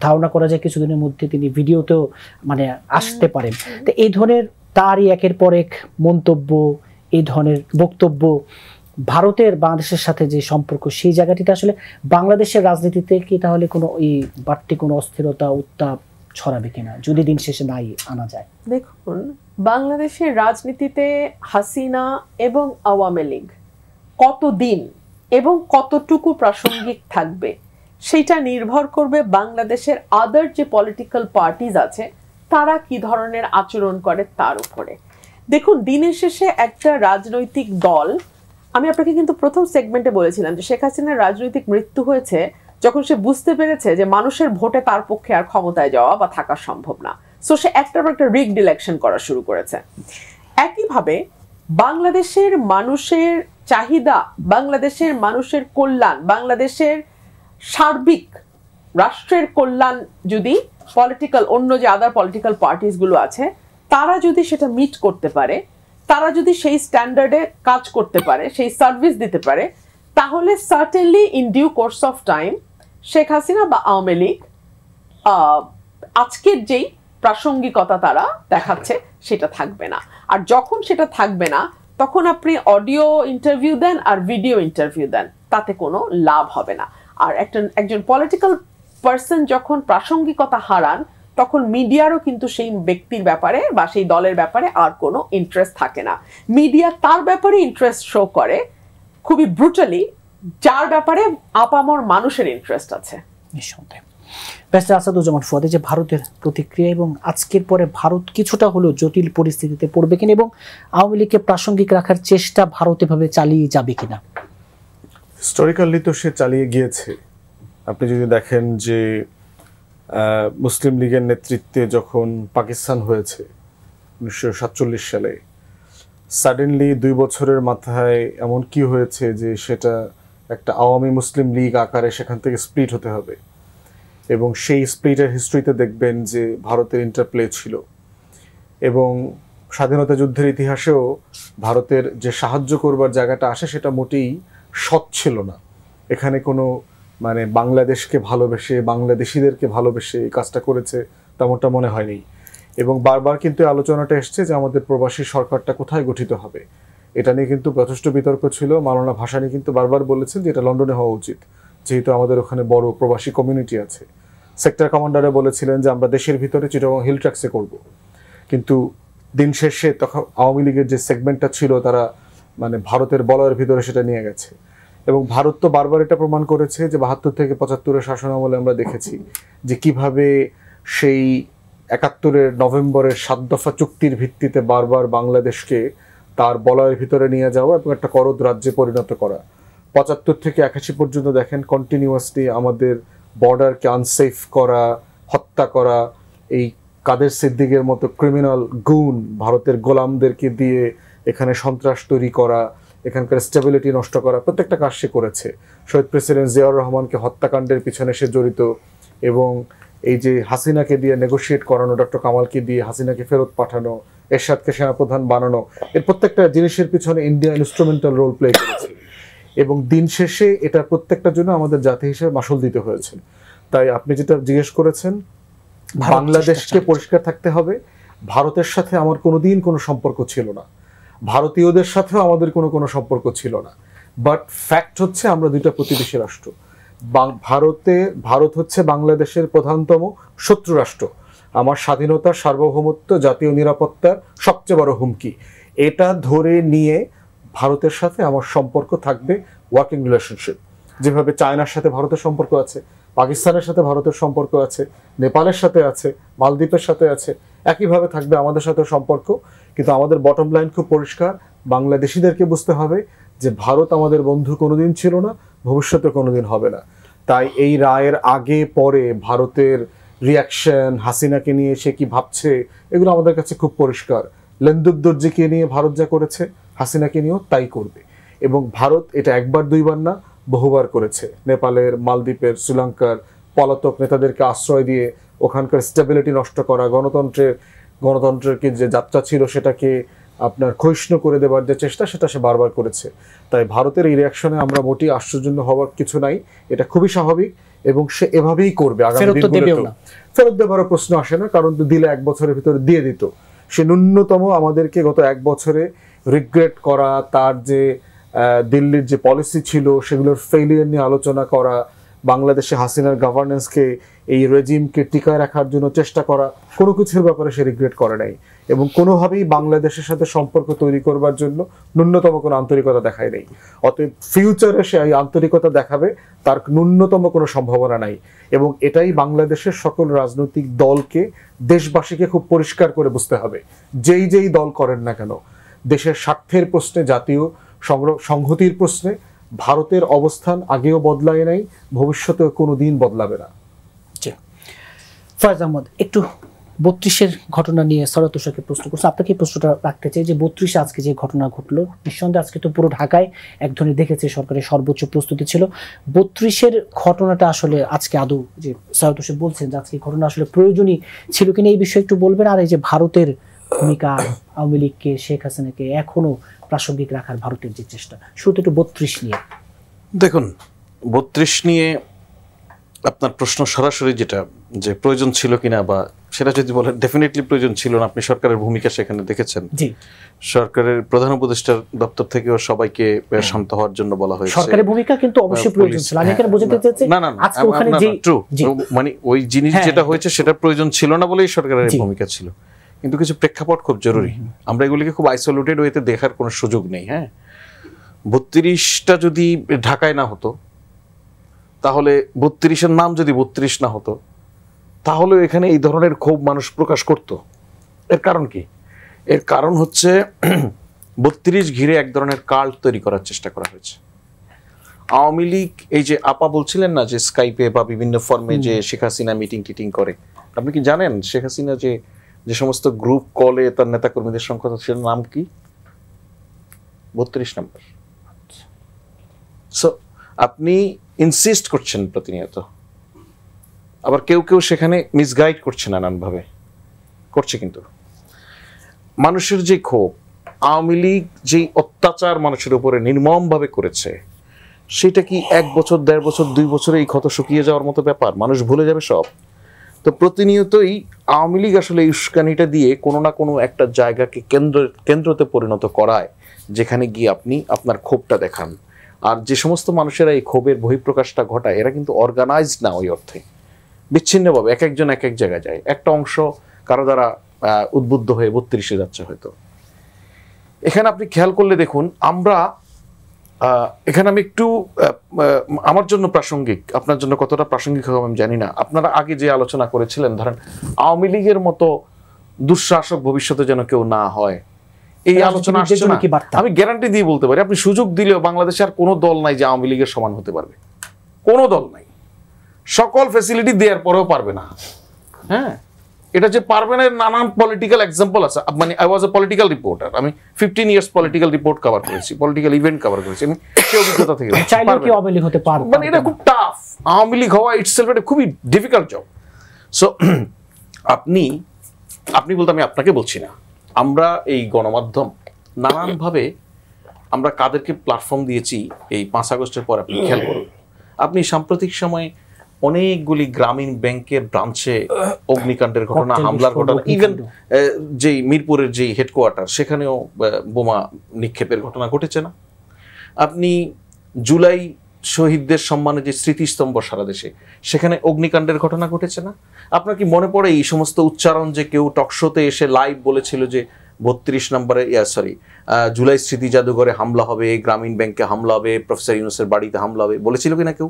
ধারণা করা যায় কিছুদিনের মধ্যে তিনি ভিডিওতেও মানে আসতে পারেন। তো এই ধরনের তারই একের পর এক মন্তব্য, এই ধরনের বক্তব্য ভারতের বাংলাদেশের সাথে যে সম্পর্ক, সেই জায়গাটিতে আসলে বাংলাদেশের রাজনীতিতে কি তাহলে কোনো এই বাড়তি কোনো অস্থিরতা উত্তাপ ছড়াবে কিনা যদি দিন শেষে নাই আনা যায়? দেখুন, বাংলাদেশের রাজনীতিতে হাসিনা এবং আওয়ামী লীগ কতদিন এবং কতটুকু প্রাসঙ্গিক থাকবে সেটা নির্ভর করবে বাংলাদেশের আদার যে পলিটিক্যাল পার্টিজ আছে তারা কি ধরনের আচরণ করে তার উপরে। দেখুন, দিনের শেষে একটা রাজনৈতিক দল, আমি আপনাকে কিন্তু প্রথম সেগমেন্টে বলেছিলাম যে শেখ হাসিনার রাজনৈতিক মৃত্যু হয়েছে যখন সে বুঝতে পেরেছে যে মানুষের ভোটে তার পক্ষে আর ক্ষমতায় যাওয়া বা থাকা সম্ভব না। সো সে একটার পর একটা রিগড ইলেকশন করা শুরু করেছে। একইভাবে বাংলাদেশের মানুষের চাহিদা, বাংলাদেশের মানুষের কল্যাণ, বাংলাদেশের সার্বিক রাষ্ট্রের কল্যাণ যদি পলিটিক্যাল অন্য যে আদার পলিটিক্যাল পার্টিসগুলো আছে তারা যদি সেটা মিট করতে পারে, তারা যদি সেই স্ট্যান্ডার্ডে কাজ করতে পারে, সেই সার্ভিস দিতে পারে, তাহলে certainly in due course of time Sheikh Hasina বা আওয়ামী লীগ আজকের যেই প্রাসঙ্গিকতা তারা দেখাচ্ছে সেটা থাকবে না। আর যখন সেটা থাকবে না তখন আপনি অডিও ইন্টারভিউ দেন আর ভিডিও ইন্টারভিউ দেন, তাতে কোনো লাভ হবে না। আর একজন পলিটিক্যাল পার্সন যখন প্রাসঙ্গিকতা হারান তখন মিডিয়ারও কিন্তু সেই ব্যক্তির ব্যাপারে বা সেই দলের ব্যাপারে আর কোনো ইন্টারেস্ট থাকে না। মিডিয়া তার ব্যাপারে ইন্টারেস্ট শো করে খুবই ব্রুটালি যার ব্যাপারে আপামর মানুষের ইন্টারেস্ট আছে। নিঃসন্দেহে ব্যারিস্টার আসাদুজ্জামান ফুয়াদ, যে ভারতের প্রতিক্রিয়া এবং আজকের পরে ভারত কিছুটা হলেও জটিল পরিস্থিতিতে পড়বে কিনা এবং আওয়ামী লীগকে প্রাসঙ্গিক রাখার চেষ্টা ভারত এভাবে চালিয়ে যাবে কিনা? হিস্টোরিক্যালি তো সে চালিয়ে গিয়েছে। আপনি যদি দেখেন যে মুসলিম লীগের নেতৃত্বে যখন পাকিস্তান হয়েছে 1947 সালে, সাডেনলি 2 বছরের মাথায় এমন কি হয়েছে যে সেটা একটা আওয়ামী মুসলিম লীগ আকারে সেখান থেকে স্প্লিট হতে হবে, এবং সেই স্প্লিটের হিস্ট্রিতে দেখবেন যে ভারতের ইন্টারপ্লে ছিল। এবং স্বাধীনতা যুদ্ধের ইতিহাসেও ভারতের যে সাহায্য করবার জায়গাটা আসে সেটা মোটেই সৎ ছিল না। এখানে কোনো মানে বাংলাদেশকে ভালোবেসে বাংলাদেশিদেরকে ভালোবেসে এই কাজটা করেছে তেমনটা মনে হয়নি। এবং বারবার কিন্তু আলোচনাটা এসছে যে আমাদের প্রবাসী সরকারটা কোথায় গঠিত হবে, এটা নিয়ে কিন্তু যথেষ্ট বিতর্ক ছিল। মাওলানা ভাসানী কিন্তু বারবার বলেছেন যে এটা লন্ডনে হওয়া উচিত, যেহেতু আমাদের ওখানে বড় প্রবাসী কমিউনিটি আছে। সেক্টর কমান্ডারে বলেছিলেন যে আমরা দেশের ভিতরে চিটাগং হিল ট্র্যাক্সে করব। কিন্তু দিন শেষে তখন আওয়ামী লীগের যে সেগমেন্টটা ছিল তারা মানে ভারতের বলয়ের ভিতরে সেটা নিয়ে গেছে। এবং ভারত তো বারবার এটা প্রমাণ করেছে যে 72 থেকে 75-এর শাসনামলে আমরা দেখেছি যে কিভাবে সেই 71-এর নভেম্বরের 7 দফা চুক্তির ভিত্তিতে বারবার বাংলাদেশকে তার বলয়ের ভিতরে নিয়ে যাওয়া এবং একটা করদ রাজ্যে পরিণত করা। 75 থেকে 81 পর্যন্ত দেখেন কন্টিনিউয়াসলি আমাদের বর্ডারকে আনসেফ করা, হত্যা করা, এই কাদের সিদ্দিকের মতো ক্রিমিনাল গুণ ভারতের গোলামদেরকে দিয়ে এখানে সন্ত্রাস তৈরি করা, এখানকার স্টেবিলিটি নষ্ট করা, প্রত্যেকটা কাজ সে করেছে। শহীদ প্রেসিডেন্ট জিয়াউর রহমানকে হত্যাকাণ্ডের পিছনে সে জড়িত, এবং এই যে হাসিনাকে দিয়ে নেগোশিয়েট করানো, ডক্টর কামালকে দিয়ে হাসিনাকে ফেরত পাঠানো, এরশাদকে সেনাপ্রধান বানানো, এর প্রত্যেকটা জিনিসের পিছনে ইন্ডিয়া ইনস্ট্রুমেন্টাল রোল প্লে করেছে। এবং দিন শেষে এটা প্রত্যেকটার জন্য আমাদের জাতি হিসেবে মাসুল দিতে হয়েছে। তাই আপনি যেটা জিজ্ঞেস করেছেন, বাংলাদেশকে পরিষ্কার থাকতে হবে, ভারতের সাথে আমার কোনোদিন কোনো সম্পর্ক ছিল না, ভারতীয়দের সাথেও আমাদের কোনো সম্পর্ক ছিল না। বাট ফ্যাক্ট হচ্ছে আমরা দুইটা প্রতিবেশী রাষ্ট্র। ভারত হচ্ছে বাংলাদেশের প্রধানতম শত্রু রাষ্ট্র। আমার স্বাধীনতা, সার্বভৌমত্ব, জাতীয় নিরাপত্তার সবচেয়ে বড় হুমকি। এটা ধরে নিয়ে ভারতের সাথে আমার সম্পর্ক থাকবে ওয়ার্কিং রিলেশনশিপ। যেভাবে চায়নার সাথে ভারতের সম্পর্ক আছে, পাকিস্তানের সাথে ভারতের সম্পর্ক আছে, নেপালের সাথে আছে, মালদ্বীপের সাথে আছে, একইভাবে থাকবে আমাদের সাথে সম্পর্ক। কিন্তু আমাদের বটম লাইন খুব পরিষ্কার, বাংলাদেশিদেরকে বুঝতে হবে যে ভারত আমাদের বন্ধু কোনোদিন ছিল না, ভবিষ্যতে কোনোদিন হবে না। তাই এই রায়ের আগে পরে ভারতের রিয়াকশন, হাসিনাকে নিয়ে সে কি ভাবছে, এগুলো আমাদের কাছে খুব পরিষ্কার। লেন্দুক দর্জিকে নিয়ে ভারত যা করেছে, হাসিনাকে নিয়েও তাই করবে। এবং ভারত এটা একবার দুইবার না, বহুবার করেছে। নেপালের, মালদ্বীপের, শ্রীলঙ্কার পলাতক নেতাদেরকে আশ্রয় দিয়ে ওখানকার স্টেবিলিটি নষ্ট করা, গণতন্ত্রের যে যাত্রা ছিল সেটাকে আপনার ক্ষয়িষ্ণু করে দেবার যে চেষ্টা, সেটা সে বারবার করেছে। তাই ভারতের এই রিয়াকশনে আমরা মোটেই আশ্চর্য হওয়ার কিছু নাই, এটা খুবই স্বাভাবিক এবং সে এভাবেই করবে। আগামী দিনগুলোতে ফেরত দেওয়ার প্রশ্ন আসে না, কারণ দিলে 1 বছরের ভিতরে দিয়ে দিত। সে ন্যূনতম আমাদেরকে গত 1 বছরে রিগ্রেট করা, তার যে দিল্লির যে পলিসি ছিল সেগুলোর ফেলিয়ার নিয়ে আলোচনা করা, বাংলাদেশে হাসিনার গভর্নেন্সকে, এই রেজিমকে টিকায় রাখার জন্য চেষ্টা করা, কোনো কিছুর ব্যাপারে সে রিগ্রেট করে নাই এবং কোনোভাবেই বাংলাদেশের সাথে সম্পর্ক তৈরি করবার জন্য ন্যূনতম কোনো আন্তরিকতা দেখায় নাই। অতএব ফিউচারে সে এই আন্তরিকতা দেখাবে তার ন্যূনতম কোনো সম্ভাবনা নাই। এবং এটাই বাংলাদেশের সকল রাজনৈতিক দলকে, দেশবাসীকে খুব পরিষ্কার করে বুঝতে হবে। যেই দল করেন না কেন, দেশের স্বার্থের প্রশ্নে, জাতীয় সংহতির প্রশ্নে ভারতের অবস্থান আগেও বদলায় নাই, ভবিষ্যতেও কোনো দিন বদলাবে না। ফয়েজ আহমদ, একটু 32-এর ঘটনা নিয়ে সৈয়দ তুষারকে প্রশ্ন করছে। আপনাকে এই প্রশ্নটা রাখতে চাই যে 32-এ আজকে যে ঘটনা ঘটলো, নিঃসন্দেহে আজকে তো পুরো ঢাকায় এক ধরনের দেখেছে সরকারের সর্বোচ্চ প্রস্তুতি ছিল। 32-এর ঘটনাটা আসলে আজকে আদৌ যে সৈয়দ তুষার বলছেন যে আজকে ঘটনা আসলে প্রয়োজনই ছিল কিনা, এই বিষয়ে একটু বলবেন। আর এই যে ভারতের ভূমিকা, আওয়ামী লীগকে, শেখ হাসিনাকে এখনো প্রাসঙ্গিক রাখার ভারতের যে চেষ্টা, শুরুতে একটু 32 নিয়ে। দেখুন, 32 নিয়ে আপনার প্রশ্ন সরাসরি যেটা যে প্রয়োজন ছিল কিনা, বা সেটা যদি বলেন ডেফিনেটলি প্রয়োজন ছিল না। আপনি সরকারের ভূমিকা সেখানে দেখেছেন। সরকারের প্রধান উপদেষ্টার দপ্তর থেকেও সবাইকে শান্ত হওয়ার জন্য বলা হয়েছে। সরকারের ভূমিকা কিন্তু অবশ্যই প্রয়োজন ছিল। আমি এখানে বোঝাতে চাইছি আজকে ওখানে যে মানে ওই জিনিস যেটা হয়েছে সেটা প্রয়োজন ছিল না বলেই সরকারের ভূমিকা ছিল। কিন্তু কিছু প্রেক্ষাপট খুব জরুরি, আমরা এগুলিকে খুব আইসোলেটেড ওয়েতে দেখার কোনো সুযোগ নেই। হ্যাঁ, 32টা যদি ঢাকায় না হতো, তাহলে 32-এর নাম যদি 32 না হতো, তাহলে এখানে এই ধরনের ক্ষোভ মানুষ প্রকাশ করত। এর কারণ কি? এর কারণ হচ্ছে 32 ঘিরে এক ধরনের কাল্ট তৈরি করার চেষ্টা করা হয়েছে। আওয়ামী লীগ, এই যে আপা বলছিলেন না যে স্কাইপে বা বিভিন্ন ফর্মে যে শেখ হাসিনা মিটিং টিটিং করে, আপনি কি জানেন শেখ হাসিনা যে সমস্ত গ্রুপ কলে তার নেতাকর্মীদের সংখ্যা, সেটার নাম কি? 32 নম্বর। সো আপনি ইনসিস্ট করছেন প্রতিনিয়ত, আবার কেউ সেখানে মিসগাইড করছে নানানভাবে করছে। কিন্তু মানুষের যে ক্ষোভ, আওয়ামী লীগ যেই অত্যাচার মানুষের উপরে নির্মমভাবে করেছে, সেটা কি 1 বছর, 1.5 বছর, 2 বছরে এই ক্ষত শুকিয়ে যাওয়ার মতো ব্যাপার? মানুষ ভুলে যাবে সব। তো প্রতিনিয়তই আওয়ামী লীগ আসলে এই উস্কানিটা দিয়ে কোনো না কোনো একটা জায়গাকে কেন্দ্রতে পরিণত করায়, যেখানে গিয়ে আপনি আপনার ক্ষোভটা দেখান। আর যে সমস্ত মানুষেরা এই ক্ষোভের বহিঃপ্রকাশটা ঘটায়, এরা কিন্তু অর্গানাইজড না, ওই অর্থে বিচ্ছিন্নভাবে এক একজন এক এক জায়গায় যায়। একটা অংশ কারো দ্বারা উদ্বুদ্ধ হয়ে 32-এ যাচ্ছে হয়তো। এখানে আপনি খেয়াল করলে দেখুন, আমরা এখানে আমি একটু আমার জন্য প্রাসঙ্গিক, আপনার জন্য কতটা প্রাসঙ্গিক হবে আমি জানি না। আপনারা আগে যে আলোচনা করেছিলেন, ধরেন আওয়ামী লীগের মতো দুঃশাসক ভবিষ্যতে যেন কেউ না হয়, এই আলোচনা আসছে না। আমি গ্যারান্টি দিয়ে বলতে পারি, আপনি সুযোগ দিলেও বাংলাদেশে আর কোনো দল নাই যে আওয়ামী লীগের সমান হতে পারবে। কোনো দল নাই, সকল ফ্যাসিলিটি দেওয়ার পরেও পারবে না। হ্যাঁ, এটা যে পারবেনের নানান পলিটিক্যাল এক্সাম্পল আছে, মানে I was a political reporter, আমি 15 ইয়ার্স পলিটিক্যাল রিপোর্ট কভার করেছি, পলিটিক্যাল ইভেন্ট কভার করেছি, আমি সেই অভিজ্ঞতা থেকে চাইলেও কি আওয়ামী লীগ হতে পারবে? মানে এটা খুব টাফ, আওয়ামী লীগ হওয়া ইটসেলফ এটা খুবই ডিফিকাল্ট জব। সো আপনি বলতে আমি আপনাকে বলছি না, আমরা এই গণমাধ্যম নানানভাবে আমরা কাদেরকে প্ল্যাটফর্ম দিয়েছি এই 5 আগস্টের পর আপনি খেয়াল করুন। আপনি সাম্প্রতিক সময়ে অনেকগুলি গ্রামীণ ব্যাংকের ব্রাঞ্চে অগ্নিকাণ্ডের ঘটনা, হামলার ঘটনা, ইভেন যেই মিরপুরের যেই হেডকোয়ার্টার সেখানেও বোমা নিক্ষেপের ঘটনা ঘটেছে না? আপনি জুলাই শহীদদের সম্মানে যে স্মৃতিস্তম্ভ সারা দেশে, সেখানে অগ্নিকাণ্ডের ঘটনা ঘটেছে না? আপনার কি মনে পড়ে এই সমস্ত উচ্চারণ যে কেউ টকশোতে এসে লাইভ বলেছিল যে 32 নম্বরে জুলাই স্মৃতি জাদুঘরে হামলা হবে, গ্রামীণ ব্যাংকে হামলা হবে, প্রফেসর ইউনূসের বাড়িতে হামলা হবে, বলেছিল কিনা কেউ?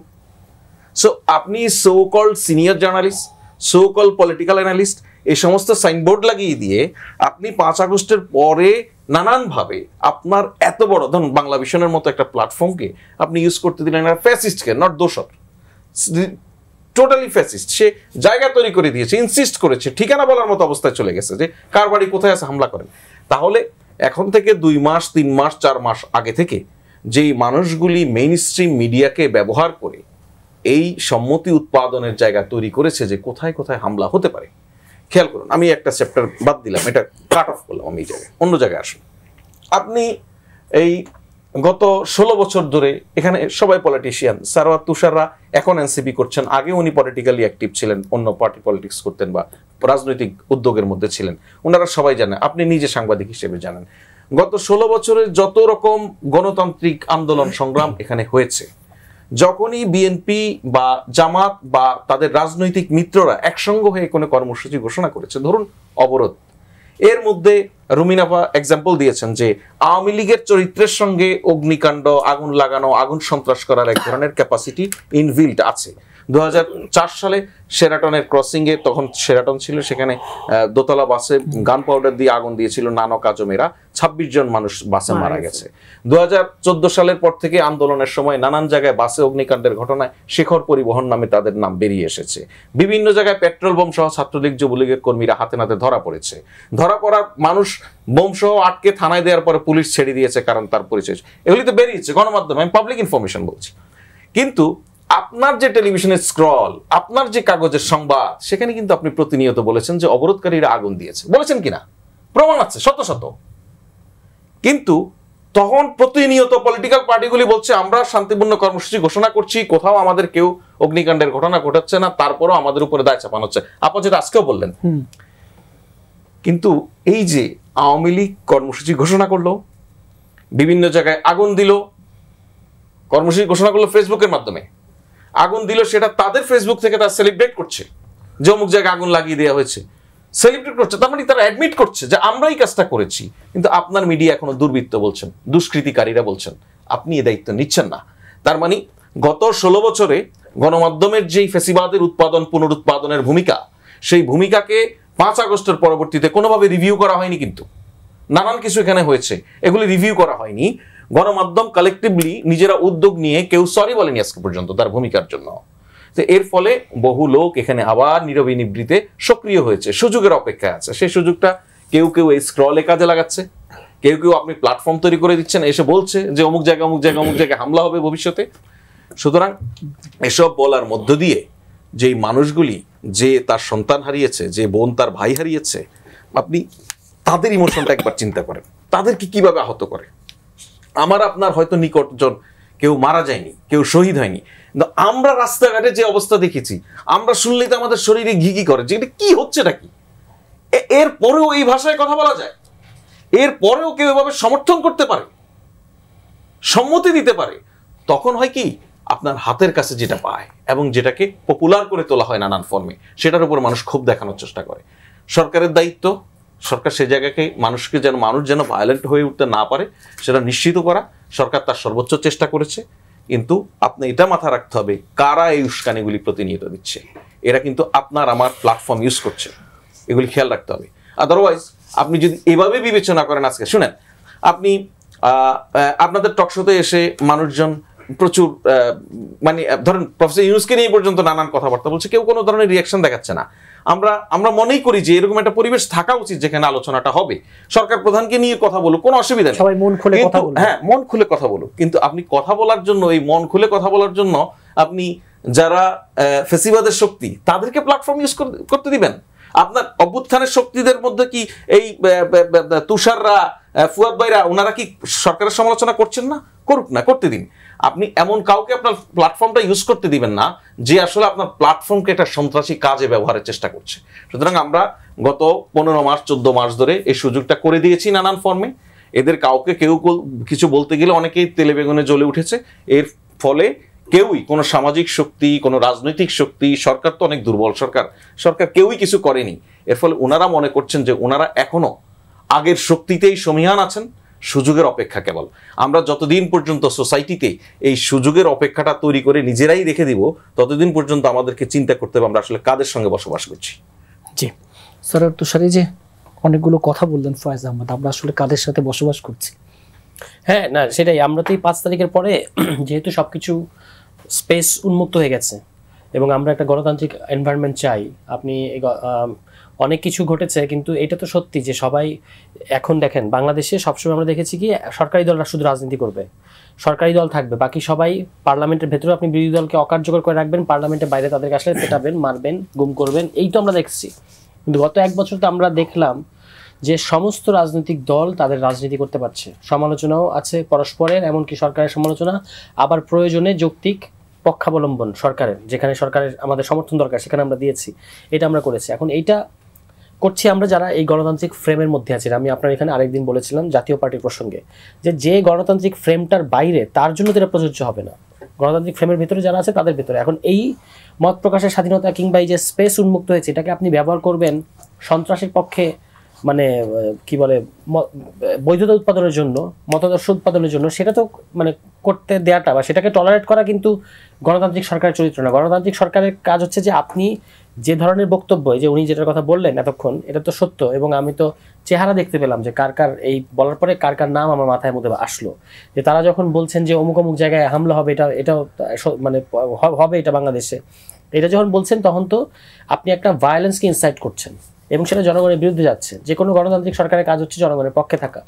সো আপনি so called senior journalist, so called political analyst, এই সমস্ত সাইনবোর্ড লাগিয়ে দিয়ে আপনি 5 আগস্টের পরে নানানভাবে আপনার এত বড়, ধরুন বাংলা ভিশনের মতো একটা প্ল্যাটফর্মকে আপনি ইউজ করতে দিলেন একটা ফ্যাসিস্টকে, নট দোষর, টোটালি ফ্যাসিস্ট, সে জায়গা তৈরি করে দিয়েছে, ইনসিস্ট করেছে, ঠিকানা বলার মতো অবস্থায় চলে গেছে যে কার বাড়ি কোথায় আছে হামলা করেন। তাহলে এখন থেকে 2 মাস 3 মাস 4 মাস আগে থেকে যেই মানুষগুলি মেইন স্ট্রিম মিডিয়াকে ব্যবহার করে এই সম্মতি উৎপাদনের জায়গা তৈরি করেছে যে কোথায় কোথায় হামলা হতে পারে, খেয়াল করুন। আমি একটা চ্যাপ্টার বাদ দিলাম, এটা কাট অফ করলাম, আমি এই জায়গায় অন্য জায়গায় আসুন। আপনি এই গত 16 বছর ধরে এখানে সবাই পলিটিশিয়ান, সারওয়ার তুষাররা এখন এনসিপি করছেন, আগে উনি পলিটিক্যালি অ্যাক্টিভ ছিলেন, অন্য পার্টি পলিটিক্স করতেন বা রাজনৈতিক উদ্যোগের মধ্যে ছিলেন, ওনারা সবাই জানেন, আপনি নিজে সাংবাদিক হিসেবে জানেন, গত 16 বছরের যত রকম গণতান্ত্রিক আন্দোলন সংগ্রাম এখানে হয়েছে, যখনই বিএনপি বা জামাত বা তাদের রাজনৈতিক মিত্ররা একসঙ্গ হয়ে কোনো কর্মসূচি ঘোষণা করেছে, ধরুন অবরোধ, এর মধ্যে রুমিনাফা এক্সাম্পল দিয়েছেন যে আওয়ামী লীগের চরিত্রের সঙ্গে অগ্নিকাণ্ড, আগুন লাগানো, আগুন সন্ত্রাস করার এক ধরনের ক্যাপাসিটি ইনভিল্ড আছে। 2004 সালে শেরাটনের ক্রসিংয়ে, তখন শেরাটন ছিল, সেখানে দোতলা বাসে গান পাউডার দিয়ে আগুন দিয়েছিল নানক আজমেরা, 26 জন মানুষ বাসে মারা গেছে। 2014 সালের পর থেকে আন্দোলনের সময় নানান জায়গায় বাসে অগ্নিকাণ্ডের ঘটনায় শেখর পরিবহন নামে তাদের নাম বেরিয়ে এসেছে। বিভিন্ন জায়গায় পেট্রোল বোম সহ ছাত্রলীগ যুবলীগের কর্মীরা হাতে নাতে ধরা পড়েছে। ধরা পড়া মানুষ বোম সহ আটকে থানায় দেওয়ার পরে পুলিশ ছেড়ে দিয়েছে, কারণ তার পরিচয়, এগুলি তো বেরিয়েছে গণমাধ্যমে, আমি পাবলিক ইনফরমেশন বলছি। কিন্তু আপনার যে টেলিভিশনের স্ক্রল, আপনার যে কাগজের সংবাদ, সেখানে কিন্তু আপনি প্রতিনিয়ত বলেছেন যে অবরোধকারীরা আগুন দিয়েছে, বলেছেন কিনা? প্রমাণ আছে শত শত। কিন্তু তখন প্রতিনিয়ত পলিটিক্যাল পার্টিগুলি বলছে আমরা শান্তিপূর্ণ কর্মসূচি ঘোষণা করছি, কোথাও আমাদের কেউ অগ্নিকাণ্ডের ঘটনা ঘটাচ্ছে না, তারপরও আমাদের উপরে দায় চাপানো হচ্ছে, আপনি যেটা আজকেও বললেন। কিন্তু এই যে আওয়ামী লীগ কর্মসূচি ঘোষণা করলো, বিভিন্ন জায়গায় আগুন দিল, কর্মসূচি ঘোষণা করলো ফেসবুকের মাধ্যমে, আগুন দিল, সেটা তাদের ফেসবুক থেকে তারা সেলিব্রেট করছে যে অমুক জায়গায় আগুন লাগিয়ে দেওয়া হয়েছে, সেলিব্রেট করছে, তার মানে তারা অ্যাডমিট করছে যে আমরাই কাজটা করেছি। কিন্তু আপনার মিডিয়া এখনো দুর্বৃত্ত বলছেন, দুষ্কৃতিকারীরা বলছেন, আপনি এই দায়িত্ব নিচ্ছেন না। তার মানে গত 16 বছরে গণমাধ্যমের যেই ফ্যাসিবাদের উৎপাদন পুনরুৎপাদনের ভূমিকা, সেই ভূমিকাকে 5 আগস্টের পরবর্তীতে কোনোভাবে রিভিউ করা হয়নি। কিন্তু নানান কিছু এখানে হয়েছে, এগুলি রিভিউ করা হয়নি। গণমাধ্যম কালেকটিভলি নিজেরা উদ্যোগ নিয়ে কেউ সরি বলেনি আজকে পর্যন্ত তার ভূমিকার জন্য। তো এর ফলে বহু লোক এখানে আবার নীরবে নিবৃতে সক্রিয় হয়েছে, সুযোগের অপেক্ষায় আছে। সেই সুযোগটা কেউ কেউ এই স্ক্রলে কাজে লাগাচ্ছে, কেউ কেউ আপনি প্ল্যাটফর্ম তৈরি করে দিচ্ছেন, এসে বলছে যে অমুক জায়গায় অমুক জায়গায় অমুক জায়গায় হামলা হবে ভবিষ্যতে। সুতরাং এসব বলার মধ্য দিয়ে যেই মানুষগুলি, যে তার সন্তান হারিয়েছে, যে বোন তার ভাই হারিয়েছে, আপনি তাদের ইমোশনটা একবার চিন্তা করেন, তাদেরকে কিভাবে আহত করে। আমার আপনার হয়তো নিকটজন কেউ মারা যায়নি, কেউ শহীদ হয়নি, কিন্তু আমরা রাস্তাঘাটে যে অবস্থা দেখেছি, আমরা শুনলেই তো আমাদের শরীরে ঘিঘি করে যে এটা কি হচ্ছে, এটা কি। এর পরেও এই ভাষায় কথা বলা যায়, এর পরেও কেউ এভাবে সমর্থন করতে পারে, সম্মতি দিতে পারে। তখন হয় কি, আপনার হাতের কাছে যেটা পায় এবং যেটাকে পপুলার করে তোলা হয় নানান ফর্মে, সেটার উপর মানুষ ক্ষোভ দেখানোর চেষ্টা করে। সরকারের দায়িত্ব, সরকার সে জায়গাকে মানুষ যেন ভায়োলেন্ট হয়ে উঠতে না পারে সেটা নিশ্চিত করা। সরকার তার সর্বোচ্চ চেষ্টা করেছে, কিন্তু আপনি এটা মাথায় রাখতে হবে কারা এই উস্কানিগুলি প্রতিনিয়ত দিচ্ছে। এরা কিন্তু আপনার আমার প্ল্যাটফর্ম ইউজ করছে, এগুলি খেয়াল রাখতে হবে। আদারওয়াইজ আপনি যদি এভাবে বিবেচনা করেন, আজকে শুনেন, আপনি আপনাদের টকশোতে এসে মানুষজন প্রচুর মানে ধরেন প্রফেসর ইউনূসকে নিয়ে পর্যন্ত নানান কথাবার্তা বলছে, কেউ কোনো ধরনের রিয়াকশন দেখাচ্ছে না। আমরা মনেই করি যে এরকম একটা পরিবেশ থাকা উচিত যেখানে আলোচনাটা হবে, সরকার প্রধানকে নিয়ে কথা বলুক, কোনো অসুবিধা নেই, সবাই মন খুলে কথা বলুক। হ্যাঁ, মন খুলে কথা বলুক। কিন্তু আপনি কথা বলার জন্য, এই মন খুলে কথা বলার জন্য আপনি যারা ফেসিবাদের শক্তি তাদেরকে প্ল্যাটফর্ম ইউজ করতে দিবেন? আপনার অভ্যুত্থানের শক্তিদের মধ্যে কি এই তুষাররা, ফুয়াদ ভাইরা, ওনারা কি সরকারের সমালোচনা করছেন না? করুক না, করতে দিন। আপনি এমন কাউকে আপনার প্ল্যাটফর্মটা ইউজ করতে দিবেন না যে আসলে আপনার প্ল্যাটফর্মকে একটা সন্ত্রাসী কাজে ব্যবহারের চেষ্টা করছে। সুতরাং আমরা গত 15 মাস 14 মাস ধরে এই সুযোগটা করে দিয়েছি নানান ফর্মে। এদের কাউকে কেউ কিছু বলতে গেলে অনেকেই তেলে বেগুনে জ্বলে উঠেছে। এর ফলে কেউই, কোনো সামাজিক শক্তি, কোনো রাজনৈতিক শক্তি, সরকার তো অনেক দুর্বল সরকার কেউই কিছু করেনি। এর ফলে ওনারা মনে করছেন যে ওনারা এখনো আগের শক্তিতেই সমিহান আছেন, সুযোগের অপেক্ষা কেবল। আমরা যতদিন পর্যন্ত সোসাইটিতে এই সুযোগের অপেক্ষাটা তৈরি করে নিজেরাই রেখে দিব, ততদিন পর্যন্ত আমাদেরকে চিন্তা করতে হবে আমরা আসলে কাদের সঙ্গে বসবাস করছি। জি স্যার, তুষার, যে অনেকগুলো কথা বললেন ফয়েজ আহমদ, আমরা আসলে কাদের সাথে বসবাস করছি? হ্যাঁ, না সেটাই, আমরা তো এই 5 তারিখের পরে যেহেতু সবকিছু স্পেস উন্মুক্ত হয়ে গেছে এবং আমরা একটা গণতান্ত্রিক এনভায়রনমেন্ট চাই। আপনি অনেক কিছু ঘটেছে, কিন্তু এটা তো সত্যি যে সবাই এখন দেখেন বাংলাদেশে সবসময় আমরা দেখেছি কি সরকারি দলরা শুধু রাজনীতি করবে, সরকারি দল থাকবে, বাকি সবাই পার্লামেন্টের ভেতরে আপনি বিরোধী দলকে অকার্যকর করে রাখবেন, পার্লামেন্টের বাইরে তাদেরকে আসলে পেটাবেন, মারবেন, গুম করবেন, এই তো আমরা দেখছি। কিন্তু গত 1 বছর তো আমরা দেখলাম যে সমস্ত রাজনৈতিক দল তাদের রাজনীতি করতে পারছে, সমালোচনাও আছে পরস্পরের, এমনকি সরকারের সমালোচনা, আবার প্রয়োজনে যৌক্তিক পক্ষাবলম্বন সরকারের, যেখানে সরকারের আমাদের সমর্থন দরকার সেখানে আমরা দিয়েছি, এটা আমরা করেছি। এখন এইটা করছি আমরা যারা এই গণতান্ত্রিক ফ্রেমের মধ্যে আছি। আমি আপনার এখানে আরেকদিন বলেছিলাম জাতীয় পার্টির প্রসঙ্গে যে গণতান্ত্রিক ফ্রেমটার বাইরে তার জন্য তো এটা প্রযোজ্য হবে না, গণতান্ত্রিক ফ্রেমের ভিতরে যারা আছে তাদের ভিতরে। এখন এই মত প্রকাশের স্বাধীনতা কিংবা এই যে স্পেস উন্মুক্ত হয়েছে, এটাকে আপনি ব্যবহার করবেন সন্ত্রাসের পক্ষে, মানে কি বলে বৈধতা উৎপাদনের জন্য, মতাদর্শ উৎপাদনের জন্য, সেটা তো মানে করতে দেওয়াটা বা সেটাকে টলারেট করা কিন্তু গণতান্ত্রিক সরকারের চরিত্র না। গণতান্ত্রিক সরকারের কাজ হচ্ছে যে আপনি যে ধরনের বক্তব্য, যে উনি যেটার কথা বললেন এতক্ষণ, এটা তো সত্য, এবং আমি তো চেহারা দেখতে পেলাম যে কার কার এই বলার পরে কার কার নাম আমার মাথায় মধ্যে আসলো, যে তারা যখন বলছেন যে অমুক অমুক জায়গায় হামলা হবে, এটা মানে হবে এটা বাংলাদেশে, এটা যখন বলছেন তখন তো আপনি একটা ভায়োলেন্সকে ইনসাইট করছেন এবং সেটা জনগণের বিরুদ্ধে যাচ্ছে। যে কোনো গণতান্ত্রিক সরকারের কাজ হচ্ছে জনগণের পক্ষে থাকা,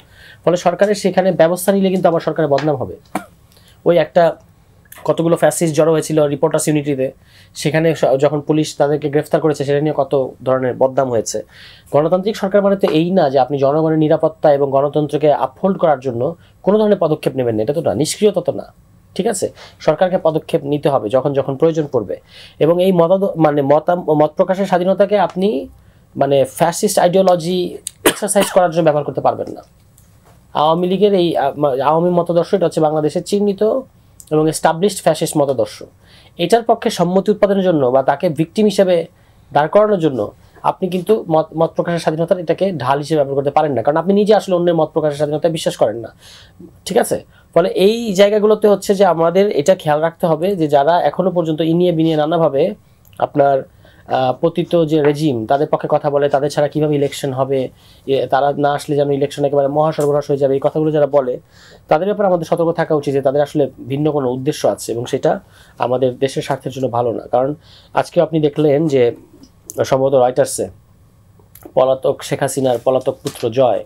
ফলে সরকারের সেখানে ব্যবস্থা নিলে কিন্তু আবার সরকারের বদনাম হবে। ওই একটা কতগুলো ফ্যাসিস্ট জড়ো হয়েছিল রিপোর্টার্স ইউনিটিতে, সেখানে যখন পুলিশ তাদেরকে গ্রেফতার করেছে সেটা নিয়ে কত ধরনের বদনাম হয়েছে। গণতান্ত্রিক সরকার মানে তো এই না যে আপনি জনগণের নিরাপত্তা এবং গণতন্ত্রকে আপহোল্ড করার জন্য কোনো ধরনের পদক্ষেপ নেবেন না, এটা তো না, নিষ্ক্রিয়তা তো না, ঠিক আছে? সরকারকে পদক্ষেপ নিতে হবে যখন যখন প্রয়োজন পড়বে, এবং এই মত প্রকাশের স্বাধীনতাকে আপনি মানে ফ্যাসিস্ট আইডিওলজি এক্সারসাইজ করার জন্য ব্যবহার করতে পারবেন না। আওয়ামী লীগের এই আওয়ামী মতাদর্শ, এটা হচ্ছে বাংলাদেশের চিহ্নিত এবং এস্টাবলিশড ফ্যাসিস্ট মতাদর্শ। এটার পক্ষে সম্মতি উৎপাদনের জন্য বা তাকে ভিকটিম হিসেবে দাঁড় করানোর জন্য আপনি কিন্তু মত প্রকাশের স্বাধীনতার এটাকে ঢাল হিসেবে ব্যবহার করতে পারেন না, কারণ আপনি নিজে আসলে অন্যের মত প্রকাশের স্বাধীনতায় বিশ্বাস করেন না, ঠিক আছে? ফলে এই জায়গাগুলোতে হচ্ছে যে আমাদের এটা খেয়াল রাখতে হবে যে যারা এখনো পর্যন্ত ইনিয়ে বিনিয়ে নানাভাবে আপনার পতিত যে রেজিম তাদের পক্ষে কথা বলে, তাদের ছাড়া কিভাবে ইলেকশন হবে, তারা না আসলে যেন ইলেকশন একেবারে মহাসর্বনাশ হয়ে যাবে, এই কথাগুলো যারা বলে তাদের ব্যাপারে আমাদের সতর্ক থাকা উচিত যে তাদের আসলে ভিন্ন কোনো উদ্দেশ্য আছে এবং সেটা আমাদের দেশের স্বার্থের জন্য ভালো না। কারণ আজকে আপনি দেখলেন যে সম্ভবত রয়টার্সে পলাতক শেখ হাসিনার পলাতক পুত্র জয়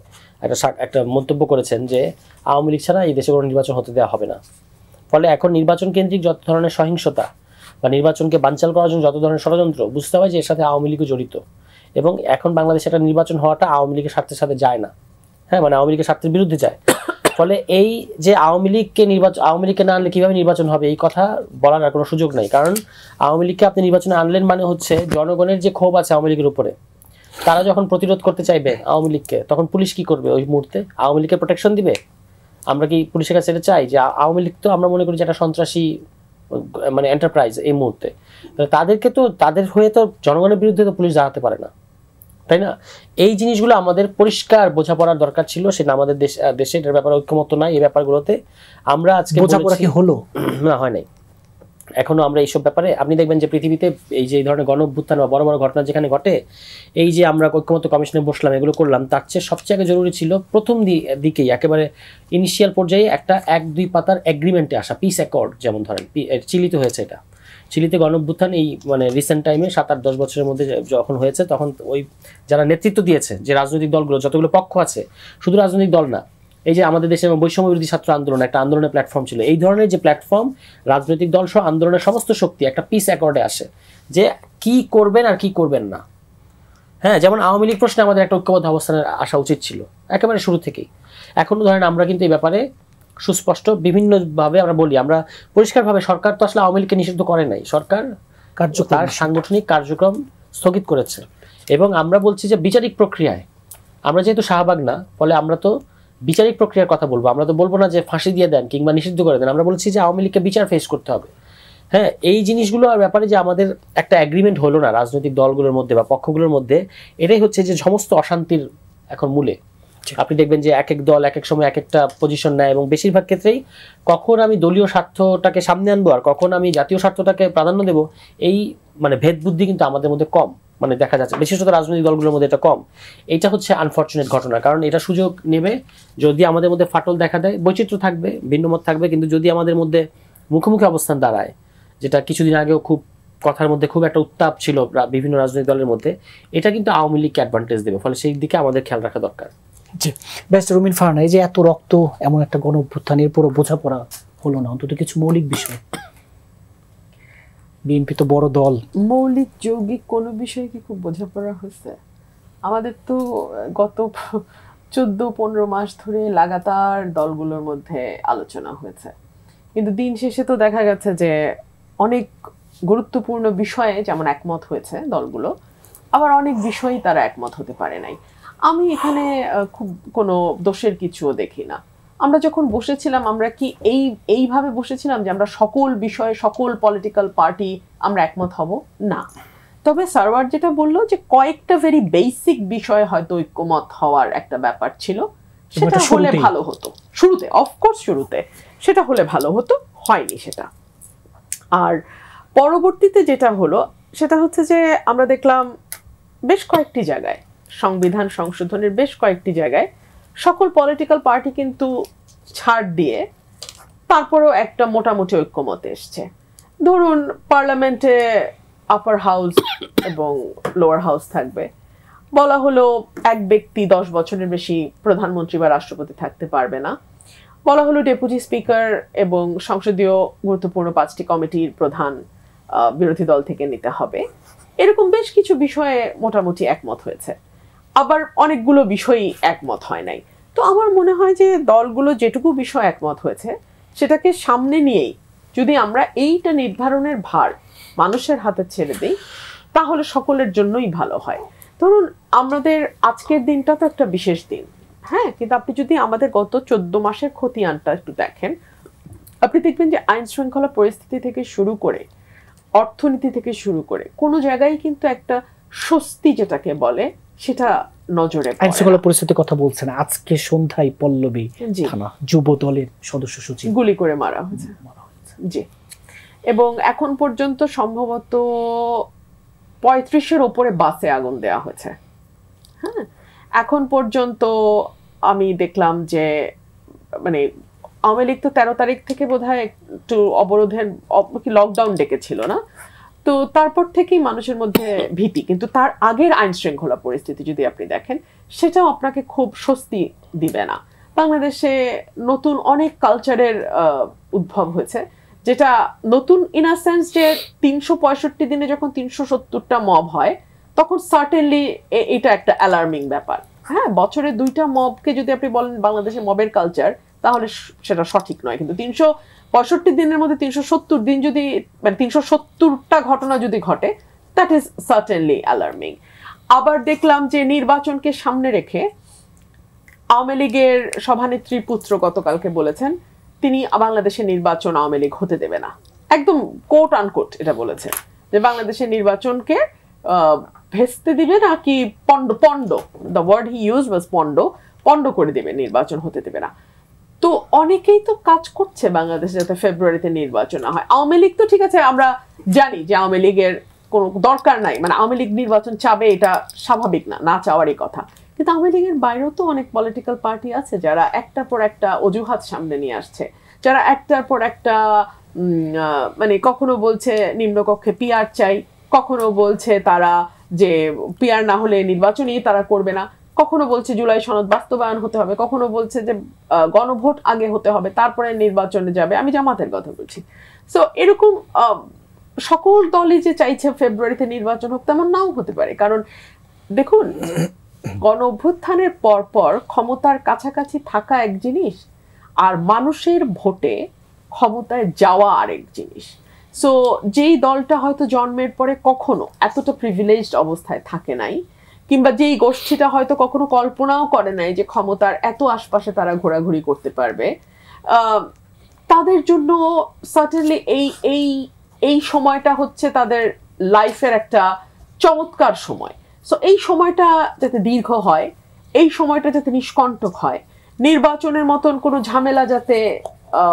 একটা মন্তব্য করেছেন যে আওয়ামী লীগ ছাড়া এই দেশে কোনো নির্বাচন হতে দেওয়া হবে না। ফলে এখন নির্বাচন কেন্দ্রিক যত ধরনের সহিংসতা বা নির্বাচনকে বানচাল করার জন্য যত ধরনের ষড়যন্ত্র, বুঝতে হয় যে এর সাথে আওয়ামী লীগও জড়িত, এবং এখন বাংলাদেশে একটা নির্বাচন হওয়াটা আওয়ামী লীগের স্বার্থের সাথে যায় না, হ্যাঁ, মানে আওয়ামী লীগের স্বার্থের বিরুদ্ধে যায়। ফলে এই যে আওয়ামী লীগকে না আনলে কীভাবে নির্বাচন হবে এই কথা বলার আর কোনো সুযোগ নাই, কারণ আওয়ামী লীগকে আপনি নির্বাচনে আনলেন মানে হচ্ছে জনগণের যে ক্ষোভ আছে আওয়ামী লীগের উপরে, তারা যখন প্রতিরোধ করতে চাইবে আওয়ামী লীগকে, তখন পুলিশ কি করবে? ওই মুহূর্তে আওয়ামী লীগের প্রোটেকশন দিবে। আমরা কি পুলিশের কাছে এটা চাই? যে আওয়ামী লীগ তো আমরা মনে করি যে একটা সন্ত্রাসী মানে এন্টারপ্রাইজ এই মুহূর্তে, তাদেরকে তো তাদের হয়ে তো জনগণের বিরুদ্ধে তো পুলিশ দাঁড়াতে পারে না, তাই না? এই জিনিসগুলো আমাদের পরিষ্কার বোঝাপড়ার দরকার ছিল, সেটা আমাদের দেশে এটার ব্যাপারে ঐক্যমত্য নাই। এই ব্যাপারগুলোতে আমরা আজকে বোঝাপড়া কি হলো? না, হয় নাই। এখনো আমরা এইসব ব্যাপারে আপনি দেখবেন যে পৃথিবীতে এই যে এই ধরনের গণ অভ্যুত্থান বা বড় বড় ঘটনা যেখানে ঘটে, এই যে আমরা ঐক্যমত্য কমিশনে বসলাম এগুলো করলাম, তার চেয়ে সবচেয়ে আগে জরুরি ছিল প্রথম দিকেই একেবারে ইনিশিয়াল পর্যায়ে একটা 1-2 পাতার এগ্রিমেন্টে আসা, পিস অ্যাকর্ড। যেমন ধরেন চিলিতে হয়েছে এটা, চিলিতে গণ অভ্যুত্থান এই মানে রিসেন্ট টাইমে 7-8-10 বছরের মধ্যে যখন হয়েছে, তখন ওই যারা নেতৃত্ব দিয়েছে যে রাজনৈতিক দলগুলো যতগুলো পক্ষ আছে, শুধু রাজনৈতিক দল না, এই যে আমাদের দেশে বৈষম্য বিরোধী ছাত্র আন্দোলন একটা আন্দোলনের প্ল্যাটফর্ম ছিল, এই ধরনের যে প্ল্যাটফর্ম রাজনৈতিক দল সহ আন্দোলনের সমস্ত শক্তি একটা পিস অ্যাকর্ডে আসে যে কি করবেন আর কি করবেন না। হ্যাঁ, যেমন আওয়ামী লীগ প্রশ্নে আমাদের একটা ঐক্যবদ্ধ অবস্থানে আসা উচিত ছিল একেবারে শুরু থেকেই। এখনো ধরেন আমরা কিন্তু এই ব্যাপারে সুস্পষ্ট বিভিন্নভাবে আমরা বলি, আমরা পরিষ্কারভাবে সরকার তো আসলে আওয়ামী লীগকে নিষিদ্ধ করে নাই, সরকার তার সাংগঠনিক কার্যক্রম স্থগিত করেছে। এবং আমরা বলছি যে বিচারিক প্রক্রিয়ায় আমরা যেহেতু শাহবাগ না, ফলে আমরা তো বিচারিক প্রক্রিয়ার কথা বলবো, আমরা তো বলবো না যে ফাঁসি দিয়ে দেন কিংবা নিষিদ্ধ করে দেন, আমরা বলছি যে আওয়ামী লীগকে বিচার ফেস করতে হবে। হ্যাঁ, এই জিনিসগুলোর ব্যাপারে যে আমাদের একটা অ্যাগ্রিমেন্ট হলো না রাজনৈতিক দলগুলোর মধ্যে বা পক্ষগুলোর মধ্যে, এটাই হচ্ছে যে সমস্ত অশান্তির এখন মূলে। আপনি দেখবেন যে এক এক দল এক এক সময় এক একটা পজিশন নেয়, এবং বেশিরভাগ ক্ষেত্রেই কখন আমি দলীয় স্বার্থটাকে সামনে আনবো আর কখন আমি জাতীয় স্বার্থটাকে প্রাধান্য দেবো, এই মানে ভেদ বুদ্ধি কিন্তু আমাদের মধ্যে কম মানে দেখা যাচ্ছে, বিশেষত রাজনৈতিক দলগুলোর মধ্যে এটা কম। এটা হচ্ছে আনফর্চুনেট ঘটনা, কারণ এটা সুযোগ নেবে যদি আমাদের মধ্যে ফাটল দেখা দেয়। বৈচিত্র্য থাকবে, ভিন্নমত থাকবে, কিন্তু যদি আমাদের মধ্যে মুখোমুখি অবস্থান দাঁড়ায়, যেটা কিছুদিন আগেও খুব কথার মধ্যে খুব একটা উত্তাপ ছিল বিভিন্ন রাজনৈতিক দলের মধ্যে, এটা কিন্তু আওয়ামী লীগকে অ্যাডভান্টেজ দেবে, ফলে সেই দিকে আমাদের খেয়াল রাখা দরকার। জি, বেস্ট রুমিন ফারহানা, এই যে এত রক্ত, এমন একটা গণ অভ্যুত্থানের পুরো বোঝাপড়া হলো না, অন্তত কিছু মৌলিক বিষয়। বিএনপি তো বড় দল, মৌলিক যৌগিক কোনো বিষয়ে কি খুব বোঝাপড়া হয়েছে? আমাদের তো গত 14-15 মাস ধরে লাগাতার দলগুলোর মধ্যে আলোচনা হয়েছে, কিন্তু দিন শেষে তো দেখা গেছে যে অনেক গুরুত্বপূর্ণ বিষয়ে যেমন একমত হয়েছে দলগুলো, আবার অনেক বিষয়েই তারা একমত হতে পারে নাই। আমি এখানে খুব কোনো দোষের কিছুও দেখি না। আমরা যখন বসেছিলাম, আমরা কি এইভাবে বসেছিলাম যে আমরা সকল বিষয়ে সকল পলিটিক্যাল পার্টি আমরা একমত হব? না। তবে সারওয়ার যেটা বললো যে কয়েকটা ভেরি বেসিক বিষয়ে হয়তো ঐক্যমত হওয়ার একটা ব্যাপার ছিল, সেটা হলে ভালো হতো। শুরুতে, অফকোর্স শুরুতে সেটা হলে ভালো হতো, হয়নি সেটা। আর পরবর্তীতে যেটা হলো সেটা হচ্ছে যে আমরা দেখলাম বেশ কয়েকটি জায়গায় সংবিধান সংশোধনের বেশ কয়েকটি জায়গায় সকল পলিটিক্যাল পার্টি কিন্তু ছাড় দিয়ে তারপরেও একটা মোটামুটি ঐক্যমতে এসছে। ধরুন পার্লামেন্টে আপার হাউস এবং লোয়ার হাউস থাকবে, বলা হলো এক ব্যক্তি 10 বছরের বেশি প্রধানমন্ত্রী বা রাষ্ট্রপতি থাকতে পারবে না, বলা হলো ডেপুটি স্পিকার এবং সংসদীয় গুরুত্বপূর্ণ 5টি কমিটির প্রধান বিরোধী দল থেকে নিতে হবে। এরকম বেশ কিছু বিষয়ে মোটামুটি একমত হয়েছে, আবার অনেকগুলো বিষয়ই একমত হয় নাই। তো আমার মনে হয় যে দলগুলো যেটুকু বিষয় একমত হয়েছে সেটাকে সামনে নিয়েই যদি আমরা এইটা নির্ধারণের ভার মানুষের হাতে ছেড়ে দিই, তাহলে সকলের জন্যই ভালো হয়। ধরুন আমাদের আজকের দিনটা তো একটা বিশেষ দিন, হ্যাঁ, কিন্তু আপনি যদি আমাদের গত 14 মাসের খতিয়ানটা একটু দেখেন, আপনি দেখবেন যে আইন শৃঙ্খলা পরিস্থিতি থেকে শুরু করে অর্থনীতি থেকে শুরু করে কোনো জায়গায় কিন্তু একটা স্বস্তি যেটাকে বলে সেটা নজরে পড়ে। আইন শৃঙ্খলা পরিস্থিতির কথা বলছেন, আজকে সন্ধ্যায় পল্লবী থানা যুব দলের সদস্য সচিব গুলি করে মারা হয়েছে। জি, এবং এখন পর্যন্ত সম্ভবত 35-এর উপরে বাসে আগুন দেওয়া হয়েছে। হ্যাঁ, এখন পর্যন্ত আমি দেখলাম যে মানে আওয়ামী লীগ তো 13 তারিখ থেকে বোধহয় একটু অবরোধের লকডাউন ডেকেছিল না, তো তারপর থেকেই মানুষের মধ্যে ভীতি। কিন্তু তার আগের আইন শৃঙ্খলা পরিস্থিতি যদি আপনি দেখেন, সেটাও আপনাকে খুব স্বস্তি দিবে না। বাংলাদেশে নতুন অনেক কালচারের উদ্ভব হয়েছে, যেটা নতুন ইন আ সেন্স যে 365 দিনে যখন 370টা মব হয়, তখন সার্টেনলি এটা একটা অ্যালার্মিং ব্যাপার। হ্যাঁ, বছরে 2টা মবকে যদি আপনি বলেন বাংলাদেশে মবের কালচার, তাহলে সেটা সঠিক নয়। কিন্তু 365 দিনের মধ্যে 370 দিন যদি মানে 370টা ঘটনা যদি ঘটে, দ্যাট ইজ সার্টেনলি অ্যালার্মিং। আবার দেখলাম যে নির্বাচনকে সামনে রেখে আওয়ামী লীগের সভানেত্রীর পুত্র গতকালকে বলেছেন তিনি বাংলাদেশের নির্বাচন আওয়ামী লীগ হতে দেবে না, একদম কোট আনকোট এটা বলেছে যে বাংলাদেশের নির্বাচনকে ভেস্তে দিবে না কি পণ্ড, the word he use was পণ্ড করে দেবে, নির্বাচন হতে দেবে না। তো অনেকেই তো কাজ করছে বাংলাদেশে যাতে ফেব্রুয়ারিতে নির্বাচন হয়। আওয়ামী লীগ তো ঠিক আছে, আমরা জানি যে আওয়ামী লীগের কোনো দরকার নাই, মানে আওয়ামী লীগ নির্বাচন চাবে এটা স্বাভাবিক না চাওয়ারই কথা, কিন্তু আওয়ামী লীগের বাইরেও তো অনেক পলিটিক্যাল পার্টি আছে যারা একটার পর একটা অজুহাত সামনে নিয়ে আসছে, যারা একটার পর একটা মানে কখনো বলছে নিম্নকক্ষে পিআর চাই, কখনো বলছে তারা যে পিআর না হলে নির্বাচনই তারা করবে না, কখনো বলছে জুলাই সনদ বাস্তবায়ন হতে হবে, কখনো বলছে যে গণভোট আগে হতে হবে তারপরে নির্বাচনে যাবে। আমি জামাতের কথা বলছি। সো এরকম সকল দলই যে চাইছে ফেব্রুয়ারিতে নির্বাচন হোক তেমন নাও হতে পারে। কারণ দেখুন, গণ অভ্যুত্থানের পর ক্ষমতার কাছাকাছি থাকা এক জিনিস, আর মানুষের ভোটে ক্ষমতায় যাওয়া আরেক জিনিস। সো যেই দলটা হয়তো জন্মের পরে কখনো এতটা প্রিভিলেজড অবস্থায় থাকে নাই, কিংবা যেই গোষ্ঠীটা হয়তো কখনো কল্পনাও করে নাই যে ক্ষমতার এত আশপাশে তারা ঘোরাঘুরি করতে পারবে, তাদের জন্য সার্টেনলি এই সময়টা হচ্ছে তাদের লাইফের একটা চমৎকার সময়। সো এই সময়টা যাতে দীর্ঘ হয়, এই সময়টা যাতে নিষ্কণ্টক হয়, নির্বাচনের মতন কোনো ঝামেলা যাতে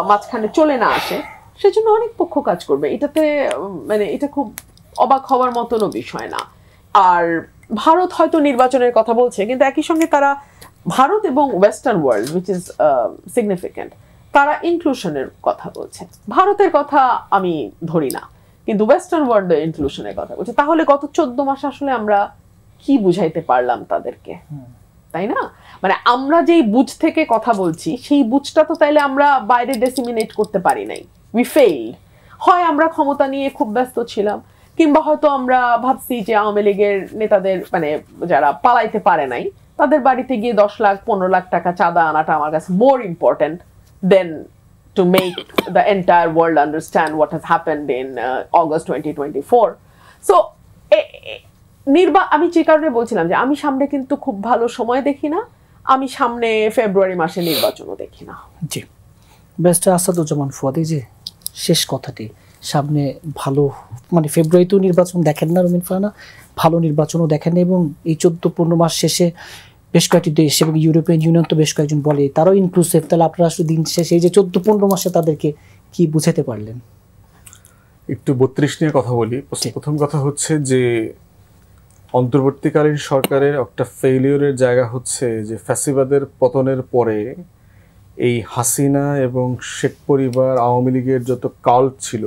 মাঝখানে চলে না আসে, সেজন্য অনেক পক্ষ কাজ করবে। এটাতে মানে এটা খুব অবাক হওয়ার মতনও বিষয় না। আর ভারত হয়তো নির্বাচনের কথা বলছে, কিন্তু একই সঙ্গে তারা ভারত এবং western world which is significant, তারা ইনক্লুশনের কথা বলছে। ভারতের কথা আমি ধরি না, কিন্তু ওয়েস্টার্ন ওয়ার্ল্ড ইনক্লুশনের কথা বলছে। তাহলে গত 14 মাস আসলে আমরা কি বুঝাইতে পারলাম তাদেরকে, তাই না? মানে আমরা যেই বুঝ থেকে কথা বলছি সেই বুঝটা তো তাইলে আমরা বাইরে ডেসিমিনেট করতে পারি নাই। We failed. হয় আমরা ক্ষমতা নিয়ে খুব ব্যস্ত ছিলাম, কিংবা হয়তো আমরা ভাবছি যে আওয়ামী লীগের নেতাদের মানে যারা পালাইতে পারে নাই তাদের বাড়িতে গিয়ে 10 লাখ 15 লাখ টাকা চাঁদা আনাটা আমার কাছে more important then to make the entire world understand what has happened in August 2024। So আমি যে কারণে বলছিলাম যে আমি সামনে কিন্তু খুব ভালো সময় দেখি না, আমি সামনে ফেব্রুয়ারি মাসে নির্বাচনও দেখি না। জি, ব্যারিস্টার আসাদুজ্জামান ফুয়াদ, যে শেষ কথাটি, সামনে ভালো মানে ফেব্রুয়ারিতেও নির্বাচন দেখেন না রুমিন ফারহানা, ভালো নির্বাচনও দেখেন না, এবং এই 14-15 মাস শেষে বেশ কয়েকটি দেশ এবং ইউরোপিয়ান ইউনিয়ন তো বেশ কয়েকজন বলে তারাও ইনক্লুসিভ, তাহলে আপনারা আসলে দিন শেষে এই যে 14-15 মাসে তাদেরকে কি বুঝাতে পারলেন? একটু 32 নিয়ে কথা বলি। প্রথম কথা হচ্ছে যে অন্তর্বর্তীকালীন সরকারের একটা ফেইলিওরের জায়গা হচ্ছে যে ফ্যাসিবাদের পতনের পরে এই হাসিনা এবং শেখ পরিবার, আওয়ামী লীগের যত কাল্ট ছিল,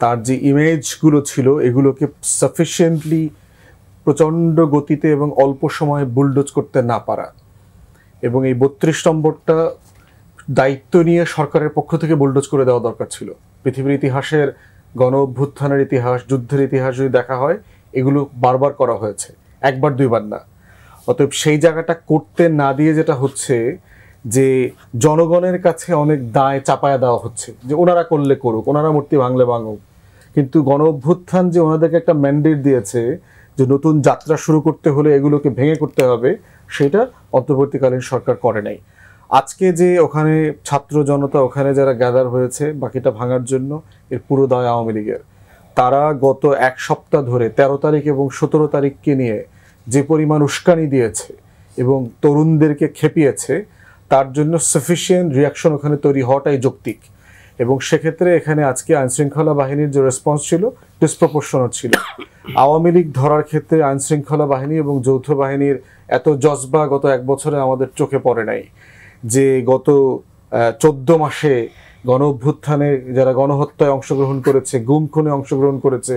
তার যে ইমেজগুলো ছিল এগুলোকে সাফিসিয়েন্টলি প্রচণ্ড গতিতে এবং অল্প সময়ে বুলডোজ করতে না পারা, এবং এই 32 নম্বরটা দায়িত্ব নিয়ে সরকারের পক্ষ থেকে বুলডোজ করে দেওয়া দরকার ছিল। পৃথিবীর ইতিহাসের গণ অভ্যুত্থানের ইতিহাস, যুদ্ধের ইতিহাস যদি দেখা হয়, এগুলো বারবার করা হয়েছে, একবার দুইবার না। অতএব সেই জায়গাটা করতে না দিয়ে যেটা হচ্ছে যে জনগণের কাছে অনেক দায় চাপায়া দেওয়া হচ্ছে যে ওনারা করলে করুক, ওনারা মূর্তি ভাঙলে ভাঙুক, কিন্তু গণ অভ্যুত্থান যে ওনাদেরকে একটা ম্যান্ডেট দিয়েছে যে নতুন যাত্রা শুরু করতে হলে এগুলোকে ভেঙে করতে হবে, সেটা অন্তর্বর্তীকালীন সরকার করে নাই। আজকে যে ওখানে ছাত্র জনতা ওখানে যারা গ্যাদার হয়েছে বাকিটা ভাঙার জন্য, এর পুরো দায় আওয়ামী লীগের। তারা গত 1 সপ্তাহ ধরে 13 তারিখ এবং 17 তারিখকে নিয়ে যে পরিমাণ উস্কানি দিয়েছে এবং তরুণদেরকে খেপিয়েছে, তার জন্য সাফিসিয়েন্ট রিয়াকশন ওখানে তৈরি হওয়াটাই যৌক্তিক। এবং সেক্ষেত্রে এখানে আজকে আইনশৃঙ্খলা বাহিনীর যে রেসপন্স ছিল ডিসপ্রপোর্শনাল ছিল। আওয়ামী লীগ ধরার ক্ষেত্রে আইনশৃঙ্খলা বাহিনী এবং যৌথ বাহিনীর এত জজবা গত 1 বছরে আমাদের চোখে পড়ে নাই। যে গত 14 মাসে গণ অভ্যুত্থানে যারা গণহত্যায় অংশগ্রহণ করেছে, গুম খুনে অংশগ্রহণ করেছে,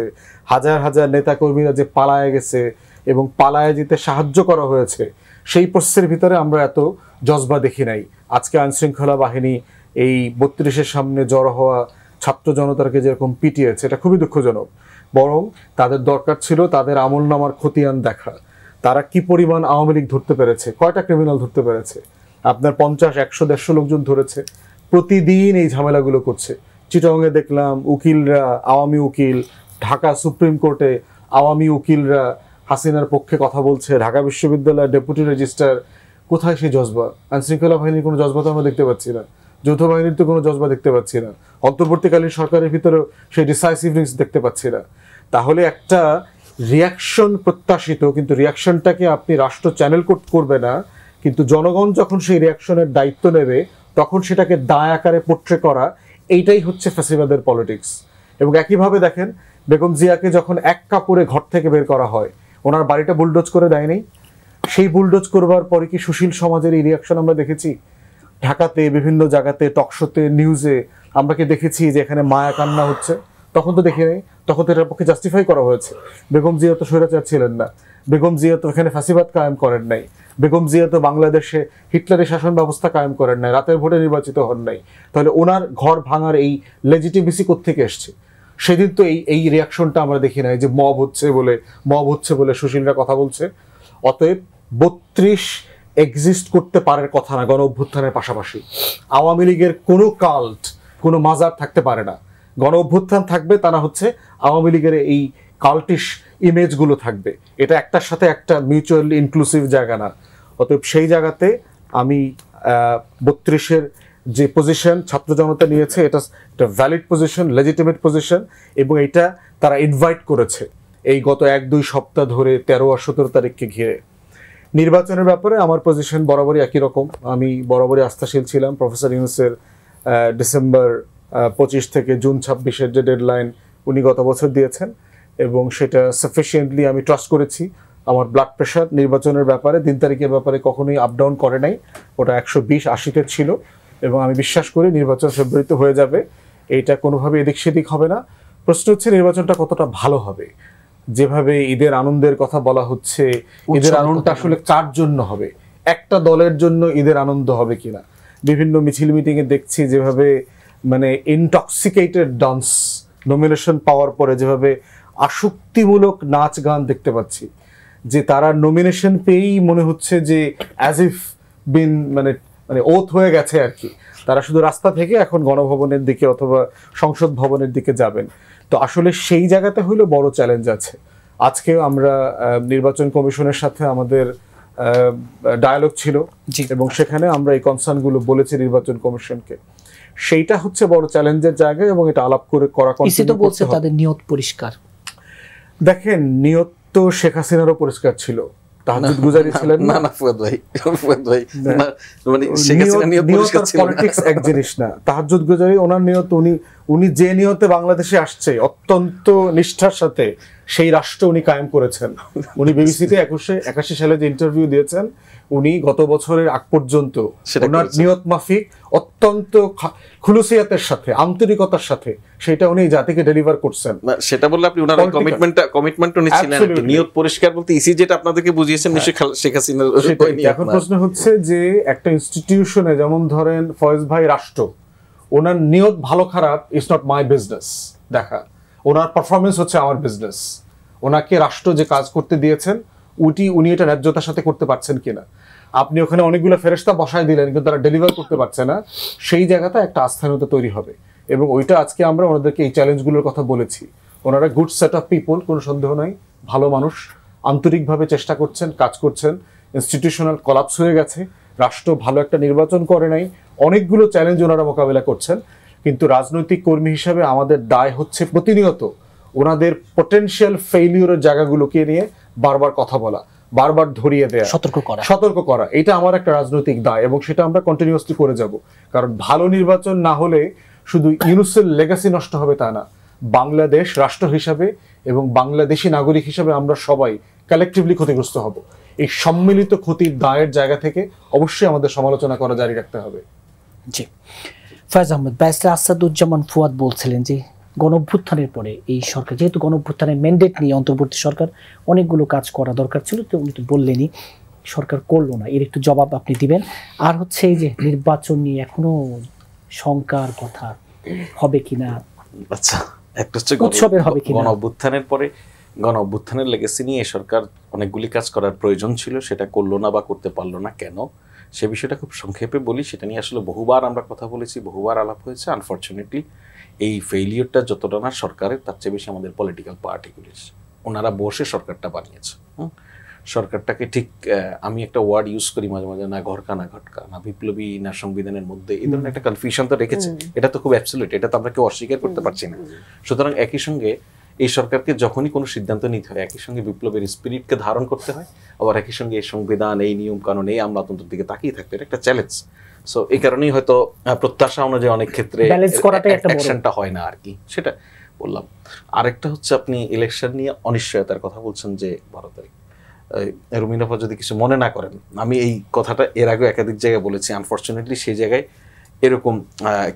হাজার হাজার নেতাকর্মীরা যে পালায়ে গেছে এবং পালায়ে যেতে সাহায্য করা হয়েছে, সেই প্রসেসের ভিতরে আমরা এত জজবা দেখি নাই। আজকে আইনশৃঙ্খলা বাহিনী এই 32-এর সামনে জড়ো হওয়া ছাত্র জনতাকে যেরকম পিটিয়েছে, এটা খুবই দুঃখজনক। বরং তাদের দরকার ছিল তাদের আমলনামার খতিয়ান দেখা, তারা কি পরিমাণ আওয়ামী লীগ ধরতে পেরেছে, কয়টা ক্রিমিনাল ধরতে পেরেছে। আপনার 50, 100, 150 লোকজন ধরেছে, প্রতিদিন এই ঝামেলাগুলো করছে। চিটাগংয়ে দেখলাম উকিলরা, আওয়ামী উকিল, ঢাকা সুপ্রিম কোর্টে আওয়ামী উকিলরা হাসিনার পক্ষে কথা বলছে, ঢাকা বিশ্ববিদ্যালয়ের ডেপুটি রেজিস্ট্রার। কোথায় সেই জজবা? আইনশৃঙ্খলা বাহিনীর কোনো জজবা তো আমরা দেখতে পাচ্ছি না, যৌথ বাহিনীর তো কোনো জজবা দেখতে পাচ্ছি না, অন্তর্বর্তীকালীন সরকারের ভিতরেও সেই ডিসাইসিভনেস দেখতে পাচ্ছি না। তাহলে একটা রিয়াকশন প্রত্যাশিত, কিন্তু রিয়াকশনটাকে আপনি রাষ্ট্র চ্যানেল করবে না, কিন্তু জনগণ যখন সেই রিয়াকশনের দায়িত্ব নেবে তখন সেটাকে দায় আকারে পোট্রে করা, এইটাই হচ্ছে ফ্যাসিবাদের পলিটিক্স। এবং একইভাবে দেখেন বেগম জিয়াকে যখন এক কাপড়ে ঘর থেকে বের করা হয়, ওনার বাড়িটা বুলডোজ করে দেয়নি। সেই বুলডোজ করবার পরে কি সুশীল সমাজের এই রিয়াকশন আমরা দেখেছি? ঢাকাতে বিভিন্ন জায়গাতে টকশোতে নিউজে আমরা কি দেখেছি যে এখানে মায়া কান্না হচ্ছে? তখন তো দেখি নাই, তখন তো এটার পক্ষে জাস্টিফাই করা হয়েছে। বেগম জিয়া তো স্বৈরাচার ছিলেন না, বেগম জিয়া তো এখানে ফ্যাসিবাদ কায়েম করেন নাই, বেগম জিয়া তো বাংলাদেশে হিটলারের শাসন ব্যবস্থা কায়েম করেন নাই, রাতের ভোটে নির্বাচিত হন নাই। তাহলে ওনার ঘর ভাঙার এই লেজিটিমেসি কোত্থেকে এসছে? সেদিন তো এই রিয়াকশনটা আমরা দেখি নাই যে মব হচ্ছে বলে সুশীলরা কথা বলছে। অতএব 32 এক্সিস্ট করতে পারার কথা না গণ অভ্যুত্থানের পাশাপাশি। আওয়ামী লীগের কোনো কাল্ট, কোনো মাজার থাকতে পারে না। গণ অভ্যুত্থান থাকবে, তা না হচ্ছে আওয়ামী লীগের এই কাল্টিশ ইমেজগুলো থাকবে। এটা একটার সাথে একটা মিউচুয়ালি ইনক্লুসিভ জায়গা না। অতএব সেই জায়গাতে আমি 32-এর যে পজিশন ছাত্র জনতা নিয়েছে, এটা ভ্যালিড পজিশন, লেজিটিমেট পজিশন, এবং এটা তারা ইনভাইট করেছে এই গত 1-2 সপ্তাহ ধরে 13 আর 17 তারিখকে ঘিরে। নির্বাচনের ব্যাপারে আমার পজিশন বরাবরই একই রকম। আমি বরাবরই আস্থাশীল ছিলাম। প্রফেসর ইউনূসের ডিসেম্বর 25 থেকে জুন 26-এর যে ডেডলাইন উনি গত বছর দিয়েছেন, এবং সেটা সাফিসিয়েন্টলি আমি ট্রাস্ট করেছি। আমার ব্লাড প্রেশার নির্বাচনের ব্যাপারে 3 তারিখের ব্যাপারে কখনোই আপ ডাউন করে নাই, ওটা 120-80-তে ছিল, এবং আমি বিশ্বাস করি নির্বাচন ফেব্রুয়ারিতে হয়ে যাবে। এইটা কোনোভাবে এদিক সেদিক হবে না। প্রশ্ন হচ্ছে নির্বাচনটা কতটা ভালো হবে। যেভাবে ঈদের আনন্দের কথা বলা হচ্ছে, ঈদের আনন্দটা আসলে কার জন্য হবে? একটা দলের জন্য ঈদের আনন্দ হবে কিনা? বিভিন্ন মিছিল মিটিংয়ে দেখছি যেভাবে মানে ইনটক্সিকেটেড ডান্স, নমিনেশন পাওয়ার পরে যেভাবে আসক্তিমূলক নাচ গান দেখতে পাচ্ছি, যে তারা নমিনেশন পেয়েই মনে হচ্ছে যে অ্যাজ ইফ বিন মানে ওথ হয়ে গেছে আর কি। তারা শুধু রাস্তা থেকে এখন গণভবনের দিকে অথবা সংসদ ভবনের দিকে যাবেন। তো আসলে সেই জায়গাতে হইলো বড় চ্যালেঞ্জ আছে। আজকেও আমরা নির্বাচন কমিশনের সাথে আমাদের ডায়ালগ ছিল, এবং সেখানে আমরা এই কনসার্নগুলো বলেছি নির্বাচন কমিশনকে। সেইটা হচ্ছে বড় চ্যালেঞ্জের জায়গা, এবং এটা আলাপ করে করা কন্টিনিউ করতে হবে। তাদের নিয়ত পরিষ্কার। দেখেন, নিয়ত তো শেখ হাসিনারও পরিষ্কার ছিল, তাহাজ্জুদ গুজারি ছিলেন না। না ফুয়াদ ভাই মানে শেখ হাসিনা নিয়ত পরিষ্কার ছিল না। পলিটিক্স এক জিনিস না। তাহাজ্জুদ গুজারি ওনার নিয়ত, উনি যে নিয়তে বাংলাদেশে আসছে অত্যন্ত নিষ্ঠার সাথে সেই রাষ্ট্র উনি কায়েম করেছেন। উনি বিবিসিতে 81 সালে যে ইন্টারভিউ দিয়েছেন, উনি গত বছরের আগ পর্যন্ত ওনার নিয়ত মাফিক অত্যন্ত খুলুসিয়াতের সাথে, আন্তরিকতার সাথে সেটা উনি জাতিকে ডেলিভার করছেন। সেটা বললে আপনি ওনার কমিটমেন্ট নিচ্ছিলেন। নিয়ত পরিষ্কার বলতে ইসি যেটা আপনাদেরকে বুঝিয়েছেন নিশ্চয়ই শেখ হাসিনার। এখন প্রশ্ন হচ্ছে যে একটা ইনস্টিটিউশনে, যেমন ধরেন ফয়েজ ভাই রাষ্ট্র, ওনার নিয়ত ভালো খারাপ ইটস নট মাই বিজনেস দেখা, ওনার পারফরমেন্স হচ্ছে আমার বিজনেস। ওনাকে রাষ্ট্র যে কাজ করতে দিয়েছেন উনি এটা ন্যায্যতার সাথে করতে পারছেন কিনা। আপনি ওখানে অনেকগুলো ফেরেশতা বসায় দিলেন কিন্তু তারা ডেলিভার করতে পারছে না, সেই জায়গাটা একটা আস্থাহীনতা তৈরি হবে। এবং ওইটা আজকে আমরা ওনাদেরকে এই চ্যালেঞ্জগুলোর কথা বলেছি। ওনারা গুড সেট অফ পিপল, কোনো সন্দেহ নাই, ভালো মানুষ, আন্তরিকভাবে চেষ্টা করছেন, কাজ করছেন। ইনস্টিটিউশনাল কলাপস হয়ে গেছে, রাষ্ট্র ভালো একটা নির্বাচন করে নাই, অনেকগুলো চ্যালেঞ্জ ওনারা মোকাবেলা করছেন। কিন্তু রাজনৈতিক কর্মী হিসাবে আমাদের দায় হচ্ছে প্রতিনিয়ত ওনাদের পটেনশিয়াল ফেইলিউরের জায়গাগুলোকে নিয়ে বারবার কথা বলা, বারবার ধরিয়ে দেয়া, সতর্ক করা। এটা আমার একটা রাজনৈতিক দায়, এবং সেটা আমরা কন্টিনিউয়াসলি করে যাব। কারণ ভালো নির্বাচন না হলে শুধু ইউনূসের লেগাসি নষ্ট হবে তা না, বাংলাদেশ রাষ্ট্র হিসাবে এবং বাংলাদেশি নাগরিক হিসাবে আমরা সবাই কালেকটিভলি ক্ষতিগ্রস্ত হব। এই সম্মিলিত ক্ষতির দায়ের জায়গা থেকে অবশ্যই আমাদের সমালোচনা করা জারি রাখতে হবে। জি, ফয়েজ আহমেদ, ব্যারিস্টার আসাদুজ্জামান ফুয়াদ বলছিলেন যে গণঅভ্যুত্থানের পরে এই সরকার, যেহেতু গণঅভ্যুত্থানের ম্যান্ডেট নিয়ে অন্তর্বর্তী সরকার অনেকগুলো কাজ করা দরকার ছিল, তো উনি তো বললেনই সরকার করলো না, এর একটু জবাব আপনি দিবেন। আর হচ্ছে এই যে নির্বাচন নিয়ে এখনো শঙ্কার কথা, হবে কিনা? আচ্ছা, একটা হচ্ছে উৎসবের হবে কিনা। গণঅভ্যুত্থানের পরে গণঅভ্যুত্থানের লেগেসি নিয়ে সরকার অনেকগুলি কাজ করার প্রয়োজন ছিল, সেটা করলো না বা করতে পারলো না কেন, সে বিষয়টা খুব সংক্ষেপে বলি। সেটা নিয়ে আসলে বহুবার আমরা কথা বলেছি, বহুবার আলাপ হয়েছে। আনফর্চুনেটলি এই ফেইলিয়রটা যতটা না সরকারের, তার চেয়ে বেশি আমাদের পলিটিক্যাল পার্টিগুলির। ওনারা বসে সরকারটা বানিয়েছে। সরকারটাকে ঠিক আমি একটা ওয়ার্ড ইউজ করি মাঝে মাঝে, না ঘরকা না ঘটকা, না বিপ্লবী না সংবিধানের মধ্যে, এই ধরনের একটা কনফিউশন তো রেখেছে। এটা তো খুব অ্যাবসলিউট, এটা তো আমরা কেউ অস্বীকার করতে পারছি না। সুতরাং একই সঙ্গে এই সরকারকে যখনই কোনো সিদ্ধান্ত নিতে হয়, একই সঙ্গে বিপ্লবের স্পিরিটকে ধারণ করতে হয়, আবার একই সঙ্গে এই সংবিধান, এই নিয়ম কানুন, এই আমলাতন্ত্রের দিকে তাকিয়ে থাকতে, এটা একটা চ্যালেঞ্জ। সো এই কারণেই হয়তো প্রত্যাশা অনুযায়ী অনেক ক্ষেত্রে ব্যালেন্স করাটাই একটা বড় অ্যাকশনটা হয় না আর কি, সেটা বললাম। আরেকটা হচ্ছে আপনি ইলেকশন নিয়ে অনিশ্চয়তার কথা বলছেন যে 12 তারিখ, রুমিন আপা যদি কিছু মনে না করেন, আমি এই কথাটা এর আগে একাধিক জায়গায় বলেছি। আনফর্চুনেটলি সেই জায়গায় এরকম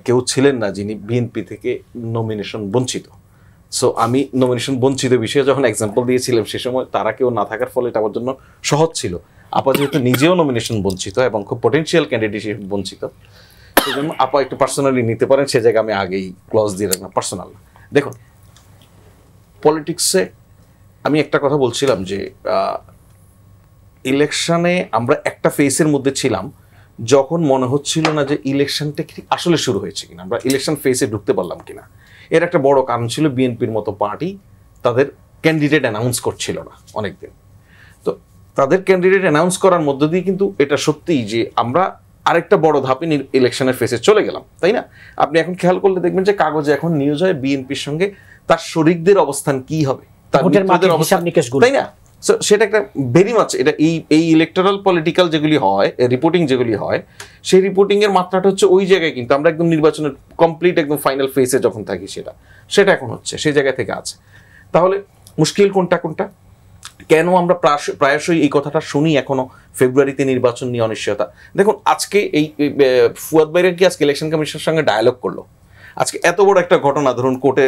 কেউ ছিলেন না যিনি বিএনপি থেকে নমিনেশন বঞ্চিত। সো আমি নমিনেশন বঞ্চিত বিষয়ে যখন এক্সাম্পল দিয়েছিলাম সে সময় তারা কেউ না থাকার ফলে এটা আমার জন্য সহজ ছিল। আপা যেহেতু নিজেও নমিনেশন বঞ্চিত এবং খুব পটেনশিয়াল ক্যান্ডিডেট হিসেবে বঞ্চিত, সেই জন্য আপা একটু পার্সোনালি নিতে পারেন, সে জায়গায় আমি আগেই ক্লজ দিয়ে রাখলাম, পার্সোনাল না। দেখুন, পলিটিক্সে আমি একটা কথা বলছিলাম যে ইলেকশনে আমরা একটা ফেসের মধ্যে ছিলাম যখন মনে হচ্ছিল না যে ইলেকশনটা ঠিক আসলে শুরু হয়েছে কিনা, আমরা ইলেকশন ফেসে ঢুকতে পারলাম কিনা। এর একটা বড় কারণ ছিল বিএনপির মতো পার্টি তাদের ক্যান্ডিডেট অ্যানাউন্স করছিল না অনেকদিন। তো তাদের ক্যান্ডিডেট অ্যানাউন্স করার মধ্য দিয়ে কিন্তু এটা সত্যিই যে আমরা আরেকটা বড় ধাপে ইলেকশনের ফেসে চলে গেলাম, তাই না? আপনি এখন খেয়াল করলে দেখবেন যে কাগজে এখন নিউজ হয় বিএনপির সঙ্গে তার শরিকদের অবস্থান কি হবে, তার মিত্রদের অবস্থান, তাই না? সেটা একটা ভেরি মাচ এটা এই ইলেকটোরাল পলিটিক্যাল যেগুলি হয়, রিপোর্টিং যেগুলি হয়, সেই রিপোর্টিং এর মাত্রাটা হচ্ছে ওই জায়গায়, কিন্তু আমরা একদম নির্বাচনের কমপ্লিট একদম ফাইনাল ফেসে যখন থাকি সেটা এখন হচ্ছে সেই জায়গা থেকে আছে। তাহলে মুশকিল কোনটা কেন আমরা প্রায়শই এই কথাটা শুনি এখনো ফেব্রুয়ারিতে নির্বাচন নিয়ে অনিশ্চয়তা? দেখুন, আজকে এই ফুয়াদ ভাইয়ের কি আজকে ইলেকশন কমিশনের সঙ্গে ডায়ালগ করলো, আজকে এত বড় একটা ঘটনা ধরুন কোর্টে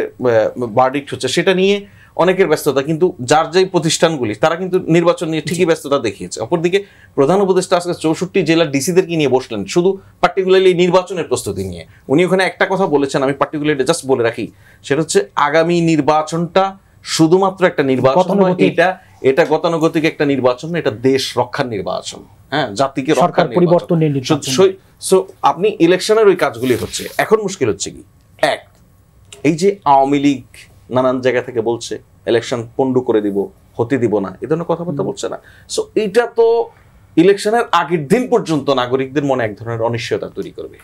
ভার্ডিক্ট হচ্ছে, সেটা নিয়ে অনেকের ব্যস্ততা, কিন্তু যার যেই প্রতিষ্ঠানগুলি তারা কিন্তু নির্বাচন নিয়ে ঠিকই ব্যস্ততা দেখিয়েছে। অপরদিকে প্রধান উপদেষ্টা আজকে 64 জেলার ডিসিদেরকে নিয়ে বসলেন শুধু পার্টিকুলারলি নির্বাচনের প্রস্তুতি নিয়ে। উনি ওখানে একটা কথা বলেছেন, আমি পার্টিকুলারলি জাস্ট বলে রাখি, সেটা হচ্ছে আগামী নির্বাচনটা শুধুমাত্র একটা নির্বাচন নয়, এটা গতানুগতিক একটা নির্বাচন, এটা দেশ রক্ষার নির্বাচন, হ্যাঁ, জাতিকে রক্ষার পরিবর্তনের নির্বাচন। সো আপনি ইলেকশনের ওই কাজগুলি হচ্ছে। এখন মুশকিল হচ্ছে কি, এক, এই যে আওয়ামী লীগ নানান জায়গা থেকে বলছে ইলেকশন পন্ডু করে দিব, হতে দিব না, এ ধরনের কথাবার্তা বলছে না। সো এইটা তো ইলেকশনের আগের দিন পর্যন্ত নাগরিকদের মনে এক ধরনের অনিশ্চয়তা তৈরি করবে।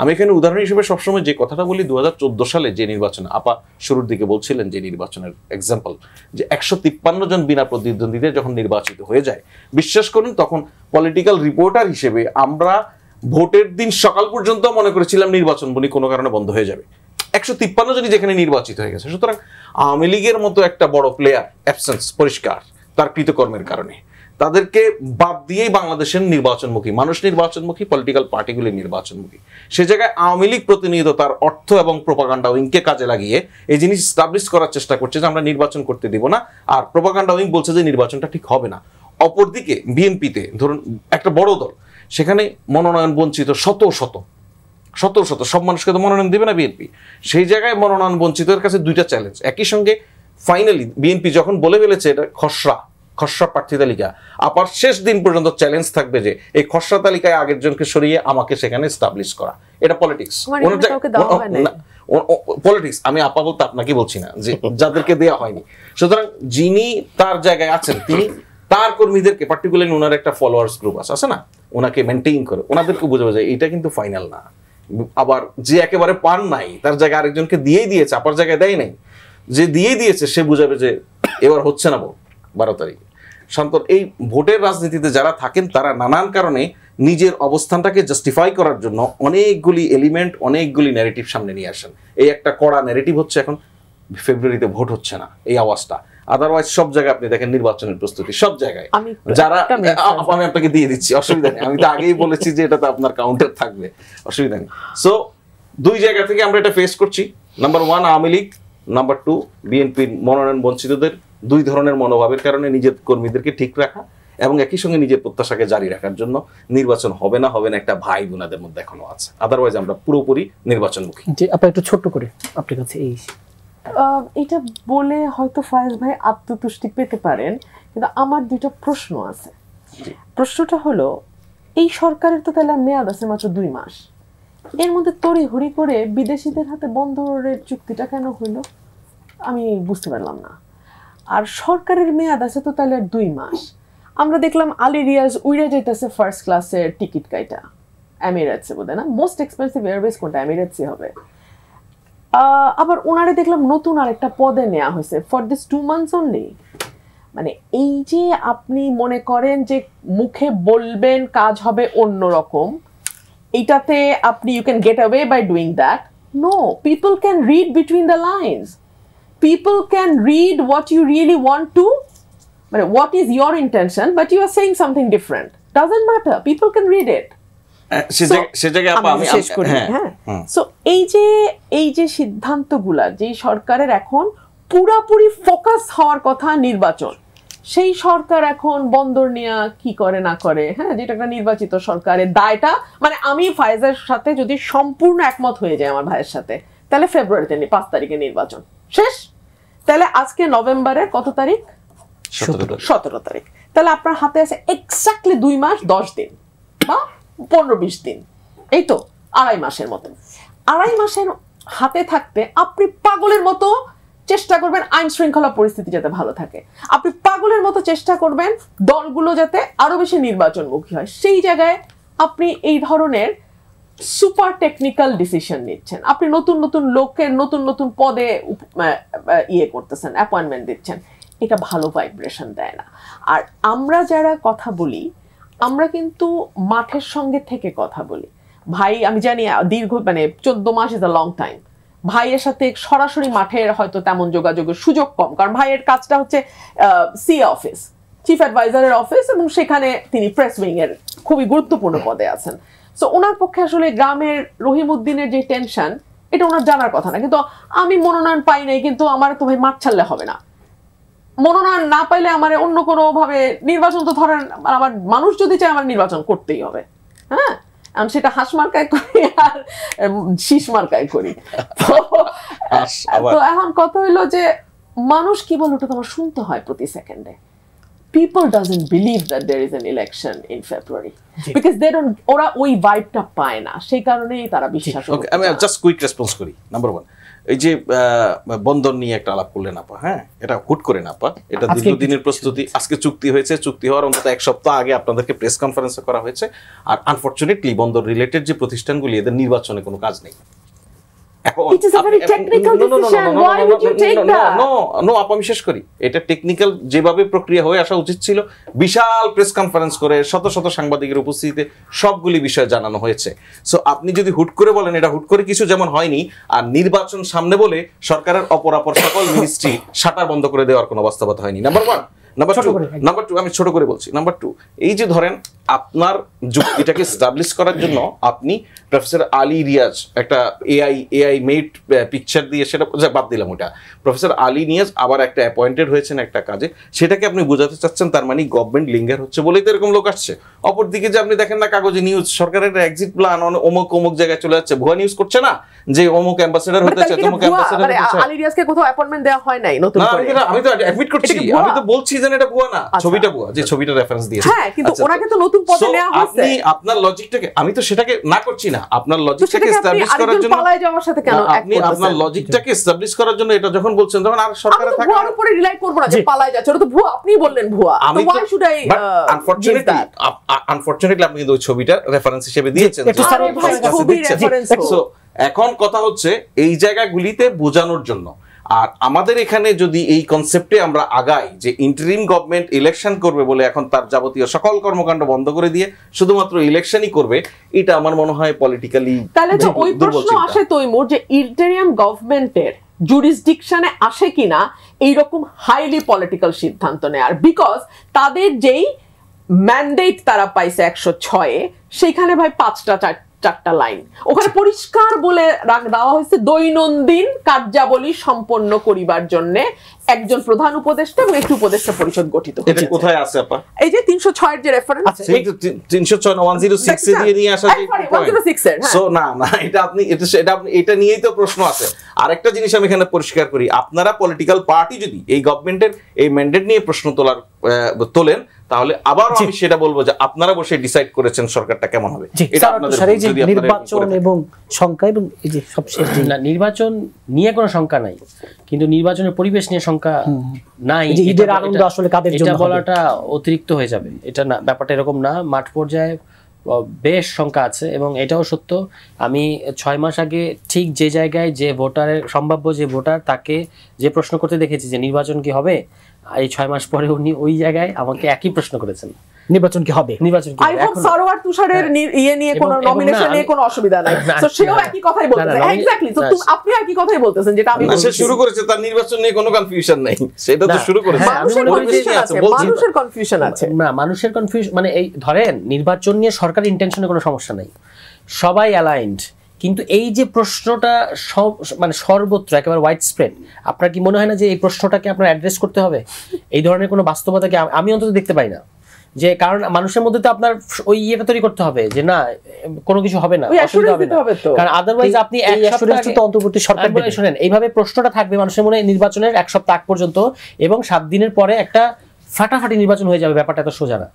আমি এখানে উদাহরণ হিসেবে সবসময় যে কথাটা বলি, 2014 সালে যে নির্বাচন, আপা শুরুর দিকে বলছিলেন যে নির্বাচনের এক্সাম্পল, যে 153 জন বিনা প্রতিদ্বন্দ্বীদের যখন নির্বাচিত হয়ে যায়, বিশ্বাস করুন তখন পলিটিক্যাল রিপোর্টার হিসেবে আমরা ভোটের দিন সকাল পর্যন্ত মনে করেছিলাম নির্বাচন বনি কোনো কারণে বন্ধ হয়ে যাবে। 153 জনই যেখানে নির্বাচিত হয়ে গেছে। সুতরাং আওয়ামী লীগের মতো একটা বড় প্লেয়ার অ্যাবসেন্স পরিষ্কার তার কৃতকর্মের কারণে, তাদেরকে বাদ দিয়েই বাংলাদেশের নির্বাচনমুখী মানুষ নির্বাচনমুখী, পলিটিক্যাল পার্টিগুলি নির্বাচনমুখী। সে জায়গায় আওয়ামী লীগ প্রতিনিয়ত তার অর্থ এবং প্রোপাগান্ডা উইংকে কাজে লাগিয়ে এই জিনিস স্টাবলিশ করার চেষ্টা করছে যে আমরা নির্বাচন করতে দিব না, আর প্রোপাগান্ডা উইং বলছে যে নির্বাচনটা ঠিক হবে না। অপরদিকে বিএনপিতে ধরুন একটা বড় দল, সেখানে মনোনয়ন বঞ্চিত শত শত সব মানুষকে তো মনোনয়ন দেবে না বিএনপি। সেই জায়গায় মনোনয়ন বঞ্চিতের কাছে দুইটা চ্যালেঞ্জ। একই সঙ্গে ফাইনালি বিএনপি যখন বলে ফেলেছে এটা খসড়া প্রার্থী তালিকা, আবার শেষ দিন পর্যন্ত চ্যালেঞ্জ থাকবে যে এই খসড়া তালিকায় আগের জনকে সরিয়ে আমাকে সেখানে এস্টাবলিশ করা। এটা পলিটিক্স, পলিটিক্স। আমি আপা বলতে আপনাকে বলছি না, যে যাদেরকে দেওয়া হয়নি। সুতরাং যিনি তার জায়গায় আছেন তিনি তার কর্মীদেরকে, পার্টিকুলারলি ওনার একটা ফলোয়ার্স গ্রুপ আছে না, ওনাকে মেনটেইন করে ওনাদেরকে বুঝাবে যে এটা কিন্তু ফাইনাল না। আবার যে একেবারে পান নাই তার জায়গায় আরেকজনকে দিয়েই দিয়েছে, আপার জায়গায় দেয় নাই, যে দিয়েই দিয়েছে সে বুঝাবে যে এবার হচ্ছে না 12 তারিখে। শান্তর এই ভোটের রাজনীতিতে যারা থাকেন তারা নানান কারণে নিজের অবস্থানটাকে জাস্টিফাই করার জন্য অনেকগুলি এলিমেন্ট, অনেকগুলি ন্যারেটিভ সামনে নিয়ে আসেন। এই একটা কড়া ন্যারেটিভ হচ্ছে এখন ফেব্রুয়ারিতে ভোট হচ্ছে না, এই আওয়াজটা। আদারওয়াইজ সব জায়গায় আপনি দেখেন নির্বাচনের প্রস্তুতি, সব জায়গায় যারা, আমি আপনাকে দিয়ে দিচ্ছি, অসুবিধা নেই, আমি তো আগেই বলেছি যে এটা তো আপনার কাউন্টার থাকবে, অসুবিধা নেই। সো দুই জায়গা থেকে আমরা এটা ফেস করছি। নাম্বার 1 আওয়ামী লীগ, নাম্বার 2 বিএনপির মনোনয়ন বঞ্চিতদের দুই ধরনের মনোভাবের কারণে নিজের কর্মীদেরকে ঠিক রাখা এবং একই সঙ্গে নিজের প্রত্যাশাকে জারি রাখার জন্য নির্বাচন হবে না একটা ভাই বোনাদের মধ্যে এখনো আছে। আদারওয়াইজ আমরা পুরোপুরি নির্বাচনমুখী। জি, আপনি একটু ছোট্ট করে আপনার কাছে এটা বলে হয়তো ফায়েজ ভাই আত্মতুষ্টি পেতে পারেন, কিন্তু আমার দুইটা প্রশ্ন আছে। প্রশ্নটা হলো, এই সরকারের তো তাহলে মেয়াদ আছে মাত্র 2 মাস, এর মধ্যে তড়িঘড়ি করে বিদেশিদের হাতে বন্দরের চুক্তিটা কেন হইল আমি বুঝতে পারলাম না। আর সরকারের মেয়াদ আছে তো তাহলে 2 মাস। আমরা দেখলাম আলী রিয়াজ উইরা যাইতেছে ফার্স্ট ক্লাসের টিকিট কাইটা, এমিরেটসে বোধহয় না, মোস্ট এক্সপেন্সিভ এয়ারবেস কোনটা, এমিরেটসই হবে। আবার ওনারে দেখলাম নতুন আরেকটা পদে নেওয়া হয়েছে ফর দিস 2 মান্থস অনলি। মানে এই যে আপনি মনে করেন যে মুখে বলবেন কাজ হবে অন্যরকম, এইটাতে আপনি you can get away by doing that, no, people can read between the lines, people can read what you really want to, মানে what is your intention, but you are saying something different, doesn't matter, people can read it. সে জায়গায় আমি শেষ করি, হ্যাঁ। সো এই যে সিদ্ধান্তগুলা যে সরকারের এখন পুরাপুরি ফোকাস হওয়ার কথা নির্বাচন, সেই সরকার এখন বন্দর নিয়ে কি করে না করে, হ্যাঁ, যেটা একটা নির্বাচিত সরকারের দায়টা, মানে আমি ফায়েজের সাথে যদি সম্পূর্ণ একমত হয়ে যায় আমার ভাইয়ের সাথে, তাহলে ফেব্রুয়ারিতে 5 তারিখে নির্বাচন শেষ। তাহলে আজকে নভেম্বরের কত তারিখ? 17 তারিখ। তাহলে আপনার হাতে আছে এক্স্যাক্টলি 2 মাস 10 দিন বা 15-20 দিন, এই তো 2.5 মাসের মতো। 2.5 মাসের হাতে থাকতে আপনি পাগলের মতো চেষ্টা করবেন আইন শৃঙ্খলা পরিস্থিতি যাতে ভালো থাকে, আপনি পাগলের মতো চেষ্টা করবেন দলগুলো যাতে আরো বেশি নির্বাচনমুখী হয়। সেই জায়গায় আপনি এই ধরনের সুপার টেকনিক্যাল ডিসিশন নিচ্ছেন, আপনি নতুন নতুন লোকের নতুন নতুন পদে ইয়ে করতেছেন, অ্যাপয়েন্টমেন্ট দিচ্ছেন, এটা ভালো ভাইব্রেশন দেয় না। আর আমরা যারা কথা বলি, আমরা কিন্তু মাঠের সঙ্গে থেকে কথা বলি। ভাই আমি জানি দীর্ঘ 14 much is a long time, ভাইয়ের সাথে সরাসরি মাঠের হয়তো তেমন যোগাযোগের সুযোগ কম, কারণ ভাইয়ের কাজটা হচ্ছে সিএ অফিস, চিফ অ্যাডভাইজারের অফিস, এবং সেখানে তিনি প্রেস উইং এর খুবই গুরুত্বপূর্ণ পদে আছেন। সো ওনার পক্ষে আসলে গ্রামের রহিমউদ্দিনের যে টেনশন, এটা ওনার জানার কথা না। কিন্তু আমি মনোনয়ন পাই নাই, কিন্তু আমার তো ভাই মাঠ ছাড়লে হবে না, মনোনয়ন না পাইলে আমার অন্য কোনো ভাবে নির্বাচন তো ধরেন আমার মানুষ যদি চায় আমার নির্বাচন করতেই হবে, হ্যাঁ, আমি সেটা হাঁস মার্কায় করি আর শীষ মার্কায় করি। তো এখন কথা হইলো যে মানুষ কি বলে ওটা তোমার শুনতে হয় প্রতি সেকেন্ডে। People doesn't believe that there is an election in February because they don't, ওরা ওই ভাইবটা পায় না, সেই কারণেই তারা বিশ্বাস করে। আমি জাস্ট কুইক রেসপন্স করি। নাম্বার 1, এই যে বন্দর নিয়ে একটা আলাপ করলেন আপা, হ্যাঁ, এটা হুট করে না আপা, এটা দীর্ঘদিনের প্রস্তুতি। আজকে চুক্তি হয়েছে, চুক্তি হওয়ার অন্তত 1 সপ্তাহ আগে আপনাদেরকে প্রেস কনফারেন্স করা হয়েছে। আর আনফরচুনেটলি বন্দর রিলেটেড যে প্রতিষ্ঠানগুলি, এদের নির্বাচনে কোনো কাজ নেই। It is a very technical decision. Why would you take that? No, আমি শেষ করি। এটা টেকনিক্যাল যেভাবে প্রক্রিয়া হয়ে আসা উচিত ছিল, বিশাল প্রেস কনফারেন্স করে শত শত সাংবাদিকের উপস্থিতিতে সবগুলি বিষয় জানানো হয়েছে। সো আপনি যদি হুট করে বলেন এটা হুট করে কিছু যেমন হয়নি, আর নির্বাচন সামনে বলে সরকারের অপরাপর সকল মিনিস্ট্রি শাটার বন্ধ করে দেওয়ার কোনো বাস্তবতা হয়নি। নাম্বার 1। নাম্বার 2 আমি ছোট করে বলছি। নাম্বার 2, এই যে ধরেন আপনার যুক্তিটাকে এস্টাবলিশ করার জন্য আপনি প্রফেসর আলী রিয়াজ একটা এআই মেড পিকচার দিয়ে, সেটা বাদ দিলাম, ওটা প্রফেসর আলী নিয়াজ আবার একটা অ্যাপয়েন্টেড হয়েছেন একটা কাজে, সেটাকে আপনি বোঝাতে চাচ্ছেন তার মানে গভর্নমেন্ট লিঙ্গার হচ্ছে বলেই তো এরকম লোক আসছে। অপরদিকে যে আপনি দেখেন না কাগজে নিউজ, সরকারের এক্সিট প্ল্যান অমুক জায়গায় চলে যাচ্ছে, ভুয়া নিউজ করছে না যে অমুক অ্যাম্বাসেডর হতে চায়, অমুক অ্যাম্বাসেডর হতে চায়। আলী রিয়াজকে কোথাও অ্যাপয়েন্টমেন্ট দেওয়া হয় নাই নতুন করে। আমি তো অ্যাডমিট করছি, আমি তো বলছি যে এটা ভুয়া না, ছবিটা ভুয়া, যে ছবিটা রেফারেন্স দিয়েছে। হ্যাঁ, কিন্তু ওনাকে তো নতুন পদে নেওয়া হয়েছে। আপনি আপনার লজিকটাকে, আমি তো সেটাকে না করছি না, আপনার লজিকটাকে এস্টাবলিশ করার জন্য পালায় যাওয়ার সাথে কেন আপনি আপনার লজিকটাকে এস্টাবলিশ করার জন্য এটা যখন বলছেন, তখন আর সরকারে থাকে ভুয়ার উপরে রিলাই করব না যে পালায় যাচ্ছে, ওটা তো ভুয়া, আপনিই বললেন ভুয়া। তো why should I আনফরচুনেটলি আপনি কিন্তু ওই ছবিটা রেফারেন্স হিসেবে দিয়েছেন। সো এখন কথা হচ্ছে এই জায়গাগুলিতে বোঝানোর জন্য। আর আমাদের এখানে যদি এই কনসেপ্টে আমরা আগাই যে ইন্টারিম গভর্নমেন্ট ইলেকশন করবে বলে এখন তার যাবতীয় সকল কর্মকাণ্ড বন্ধ করে দিয়ে শুধুমাত্র ইলেকশনই করবে, এটা আমার মনে হয় পলিটিক্যালি। তাহলে তো ওই প্রশ্ন আসে তৈমুর যে ইন্টারিম গভর্নমেন্টের জুরিসডিকশনে আসে কিনা এইরকম হাইলি পলিটিক্যাল সিদ্ধান্ত নেয়ার, বিকজ তাদের যেই ম্যান্ডেট তারা পাইছে 106-এ, সেখানে ভাই 5টা লাইন ওখানে পরিষ্কার বলে দেওয়া হয়েছে দৈনন্দিন কার্যাবলী সম্পন্ন করিবার জন্য একজন প্রধান উপদেষ্টা এবং একটি উপদেষ্টা পরিষদ গঠিত। এটা কোথায় আছে আপা? এই যে 306 এর যে রেফারেন্স, 306 106 এ দিয়ে নিয়ে আসা যে 106 এর। সো না এটা আপনি এটা নিয়েই তো প্রশ্ন আছে। আরেকটা জিনিস আমি এখানে পরিষ্কার করি, আপনারা পলিটিক্যাল পার্টি যদি এই গভর্নমেন্টের এই ম্যান্ডেট নিয়ে প্রশ্ন তোলেন, তাহলে আবার আমি সেটা বলবো যে আপনারা বসে ডিসাইড করেছেন সরকারটা কেমন হবে। এটা আপনাদের নির্বাচন এবং সংখ্যা, এবং এই যে সবশেষ না, নির্বাচন নিয়ে কোনো সংখ্যা নাই, কিন্তু নির্বাচনের পরিবেশ নিয়ে সংখ্যা নাই। ঈদের আনন্দ আসলে কাদের জন্য, এটা বলাটা অতিরিক্ত হয়ে যাবে। এটা না, ব্যাপারটা এরকম না। মাঠ পর্যায়ে বেশ সংখ্যা আছে, এবং এটাও সত্য। আমি 6 মাস আগে ঠিক যে জায়গায় যে ভোটারের সম্ভাব্য যে ভোটার তাকে যে প্রশ্ন করতে দেখেছি যে নির্বাচন কি হবে, এই 6 মাস পরে উনি ওই জায়গায় আমাকে একই প্রশ্ন করেছেন। নির্বাচন কি হবে? নির্বাচন কি আই হোপ সরোয়ার তুষারের ইয়ে নিয়ে কোনো নমিনেশন নিয়ে কোনো অসুবিধা নাই। তো সেও একই কথাই বলতেছে। এক্স্যাক্টলি। তো আপনি একই কথাই বলতেছেন যেটা আমি সে শুরু করেছে, তার নির্বাচন নিয়ে কোনো কনফিউশন নাই, সেটা তো শুরু করেছে। মানুষের কনফিউশন আছে। না, মানুষের কনফিউশন মানে এই ধরেন নির্বাচন নিয়ে সরকারি ইন্টেনশনে কোনো সমস্যা নাই, সবাই অ্যালাইন্ড, কিন্তু এই যে প্রশ্নটা মানে সর্বত্র একেবারে ওয়াইড স্প্রেড, আপনার কি মনে হয় না যে এই প্রশ্নটাকে আপনার অ্যাড্রেস করতে হবে? এই ধরনের কোনো বাস্তবতাকে আমি অন্তত দেখতে পাই না, যে কারণ মানুষের মধ্যে তো আপনার ওই ইয়েটা তৈরি করতে হবে যে না কোনো কিছু হবে না, অসুবিধা হবে না, কারণ আদারওয়াইজ আপনি এক সপ্তাহ তো অন্তর্বর্তী সরকার শুনেন এইভাবে প্রশ্নটা থাকবে মানুষের মনে নির্বাচনের এক সপ্তাহ আগ পর্যন্ত, এবং 7 দিনের পরে একটা ফাটাফাটি নির্বাচন হয়ে যাবে। ব্যাপারটা এত সোজা না।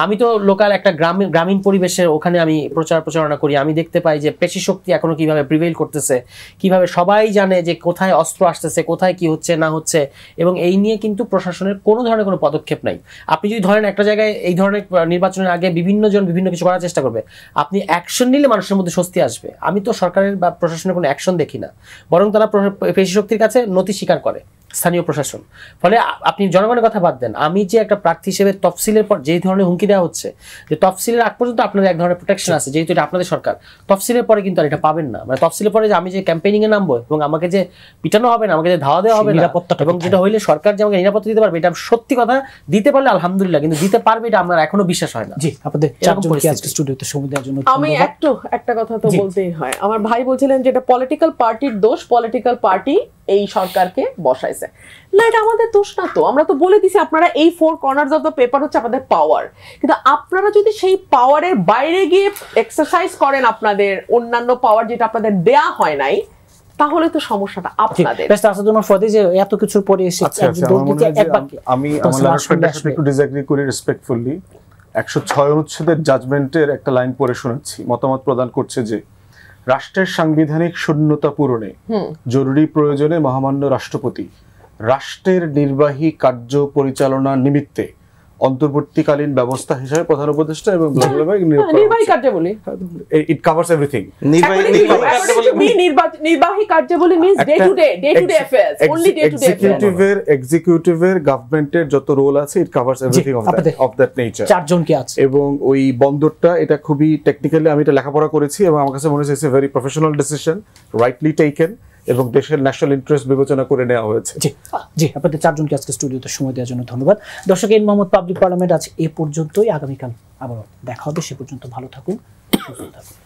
আমি তো লোকাল একটা গ্রামীণ পরিবেশে ওখানে আমি প্রচারণা করি, আমি দেখতে পাই যে পেশি শক্তি এখনো কিভাবে প্রিভেইল করতেছে, কিভাবে সবাই জানে যে কোথায় অস্ত্র আসতেছে, কোথায় কি হচ্ছে না হচ্ছে, এবং এই নিয়ে কিন্তু প্রশাসনের কোনো ধরনের কোনো পদক্ষেপ নাই। আপনি যদি ধরেন একটা জায়গায় এই ধরনের নির্বাচনের আগে বিভিন্ন জন বিভিন্ন কিছু করার চেষ্টা করবে, আপনি অ্যাকশন নিলে মানুষের মধ্যে স্বস্তি আসবে। আমি তো সরকারের বা প্রশাসনের কোনো অ্যাকশন দেখি না, বরং তারা পেশি শক্তির কাছে নতি স্বীকার করে স্থানীয় প্রশাসন। ফলে আপনি জনগণের কথা বাদ দেন, আমি যে একটা প্রার্থী হিসেবে তফসিলের পর যে ধরনের হুমকি দেওয়া হচ্ছে যে তফসিলের আগ পর্যন্ত আপনাদের এক ধরনের প্রোটেকশন আছে, যেহেতু এটা আপনাদের সরকার, তফসিলের পরে কিন্তু আর এটা পাবেন না। মানে তফসিলের পরে যে আমি যে ক্যাম্পেইনিং এ নামবো এবং আমাকে যে পিটানো হবে না, আমাকে যে ধাওয়া দেওয়া হবে না, এবং যেটা হইলে সরকার যে আমাকে নিরাপত্তা দিতে পারবে, এটা সত্যি কথা দিতে পারলে আলহামদুলিল্লাহ, কিন্তু দিতে পারবে এটা আমার এখনো বিশ্বাস হয় না। জি, আপনাদের চারজনকে আজকে স্টুডিওতে সময় দেওয়ার জন্য আমি একটা কথা তো বলতেই হয়। আমার ভাই বলছিলেন যে এটা পলিটিক্যাল পার্টির দোষ, পলিটিক্যাল পার্টি এই সরকারকে বসাইছে। না, এটা আমাদের দোষ না। তো আমরা তো বলে দিছি আপনারা এই 4 কর্নার্স অফ দ্য পেপার হচ্ছে আপনাদের পাওয়ার, কিন্তু আপনারা যদি সেই পাওয়ারের বাইরে গিয়ে এক্সারসাইজ করেন আপনাদের অন্যান্য পাওয়ার যেটা আপনাদের দেয়া হয় নাই, তাহলে তো সমস্যাটা আপনাদের। বেস্ট আসাদুল ফরদি যে এত কিছুর পরে এসে আমি আমার সাথে একটু ডিসএগ্রি করি রেসপেক্টফুলি। 106 অনুচ্ছেদের জাজমেন্টের একটা লাইন পড়ে শোনাচ্ছি। মতামত প্রদান করছে যে রাষ্ট্রের সাংবিধানিক শূন্যতা পূরণে জরুরি প্রয়োজনে মহামান্য রাষ্ট্রপতি রাষ্ট্রের নির্বাহী কার্য পরিচালনা নিমিত্তে অন্তর্বর্তীকালীন ব্যবস্থা হিসেবে প্রধান উপদেষ্টা এবং নির্বাহী কার্যাবলী, ইট কভারস এভরিথিং। নির্বাহী কার্যাবলী means day to day affairs, only day to day affairs. এক্সিকিউটিভের গভর্নমেন্টের যত রোল আছে it covers everything of that nature. চারজনকে আছে, এবং ওই বন্দরটা এটা খুবই টেকনিক্যালি আমি এটা লেখাপড়া করেছি এবং আমার কাছে মনে হচ্ছে it's a very professional decision, rightly taken, এবং দেশের ন্যাশনাল ইন্টারেস্ট বিবেচনা করে নেওয়া হয়েছে। জি, আপনাদের চারজনকে আজকে স্টুডিওতে সময় দেওয়ার জন্য ধন্যবাদ। দর্শক, এন মোহাম্মদ পাবলিক পার্লামেন্ট আজ এ পর্যন্তই। আগামীকাল আবার দেখা হবে, সে পর্যন্ত ভালো থাকুন, সুস্থ থাকুন।